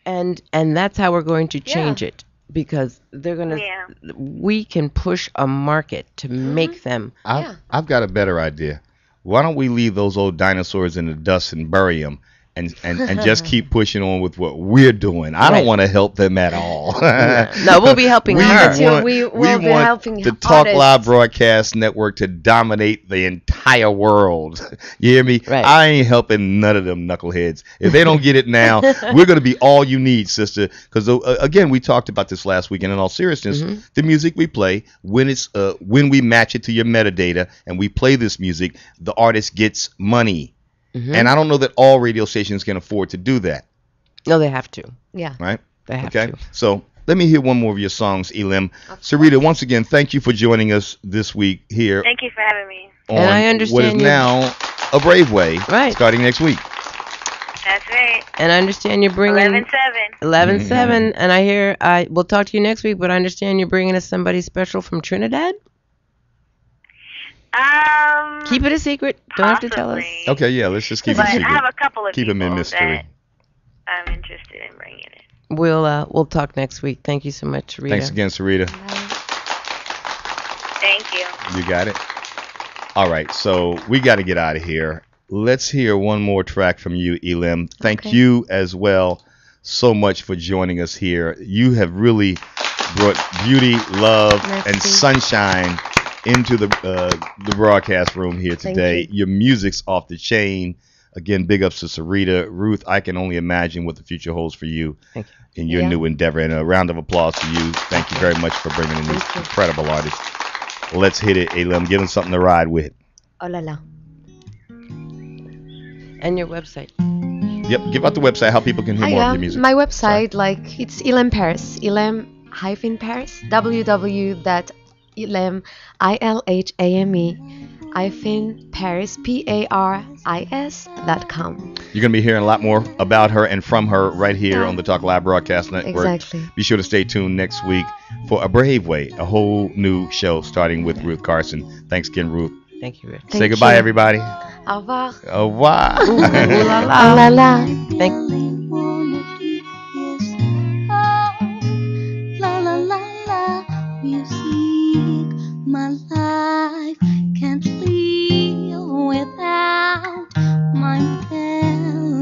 And that's how we're going to change it, because they're going to. We can push a market to make them. I've got a better idea. Why don't we leave those old dinosaurs in the dust and bury them? And just keep pushing on with what we're doing. I don't Right. want to help them at all. No, we'll be helping we her. want, We we will be want helping the Talk Live artists. Broadcast Network to dominate the entire world. You hear me? Right. I ain't helping none of them knuckleheads. If they don't get it now, we're going to be all you need, sister. Because again, we talked about this last week, and in all seriousness, the music we play, when we match it to your metadata and we play this music, the artist gets money. And I don't know that all radio stations can afford to do that. No, they have to. Yeah. Right? They have Okay. to. So let me hear one more of your songs, Elim. Sarita, once again, thank you for joining us this week here Thank you for having me. on And I what is understand you- now A Brave Way, Right. starting next week. That's right. And I understand you're bringing 11-7. 11-7, and I hear we'll talk to you next week. But I understand you're bringing us somebody special from Trinidad. Keep it a secret. Don't have to tell us. Okay, yeah, let's just keep But it I secret. have a couple of Keep them in people mystery. that I'm interested in bringing it. We'll talk next week. Thank you so much, Rita. Thanks again, Sarita. Thank you. You got it? All right, so we got to get out of here. Let's hear one more track from you, Elim. Thank you as well so much for joining us here. You have really brought beauty, love, and sunshine into the broadcast room here today. Your music's off the chain. Again, big ups to Sarita. Ruth, I can only imagine what the future holds for you in your new endeavor. And a round of applause to you. Thank you very much for bringing in these incredible artists. Let's hit it, Elim. Give them something to ride with. Oh la la. And your website. Yep, give out the website, how people can hear more of your music. My website, like, it's Elim Paris. Elim-Paris. www.ilhame-paris, Paris.com. You're going to be hearing a lot more about her and from her right here on the Talk Live Broadcast Network. Exactly. Be sure to stay tuned next week for A Brave Way, a whole new show starting with Ruth Carson. Thanks again, Ruth. Thank you, Rick. Say goodbye, everybody. Au revoir. Au revoir. Ooh la la. Oh la la. Thank La la la la, music, my life can't live without my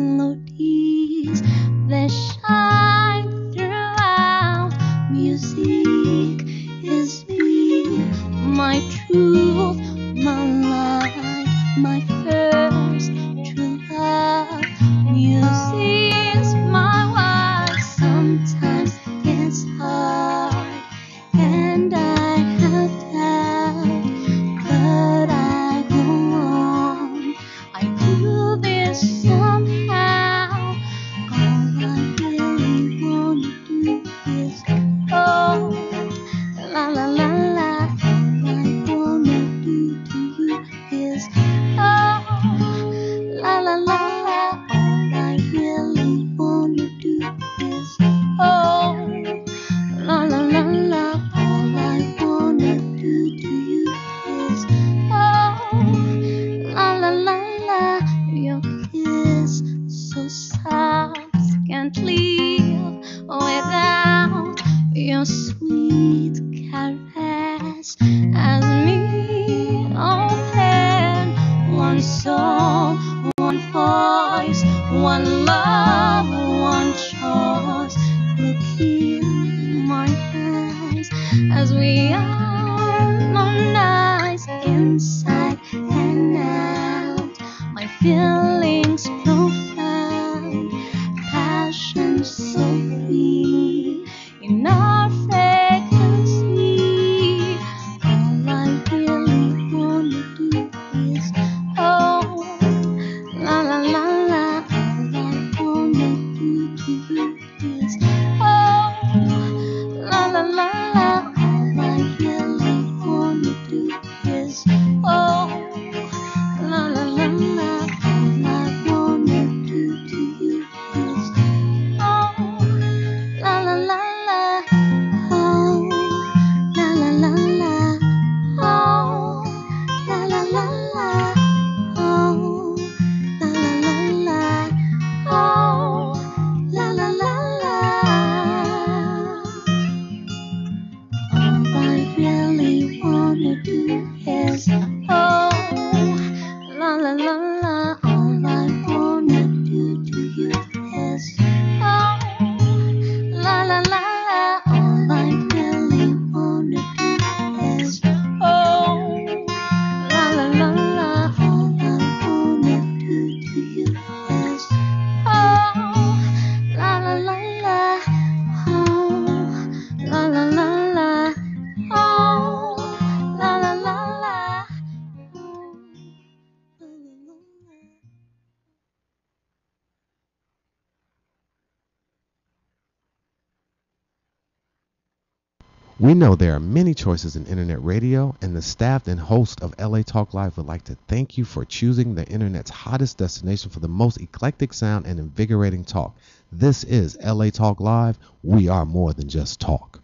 melodies. They shine throughout. Music is me, my truth, my life, my first true love. Music is my wife. Sometimes it's hard, and I have doubt, but I go on. I do this somehow. All I really wanna do is oh, la la la la. All I wanna do to you is oh, la la la la. All I really wanna do is oh, la la la la. All I wanna do to you is oh, la la la la. Your kiss so soft, can't live without your sweet caress. As me open one soul, one voice, one love, one choice. Look in my eyes as we harmonize inside and out. My feelings profound, passion so free in our frequency. All I really wanna do is oh, la la la la. All I wanna do to you is oh, la la la la. All I really wanna do is oh, la la la la. All I We know there are many choices in internet radio, and the staff and host of LA Talk Live would like to thank you for choosing the internet's hottest destination for the most eclectic sound and invigorating talk. This is LA Talk Live. We are more than just talk.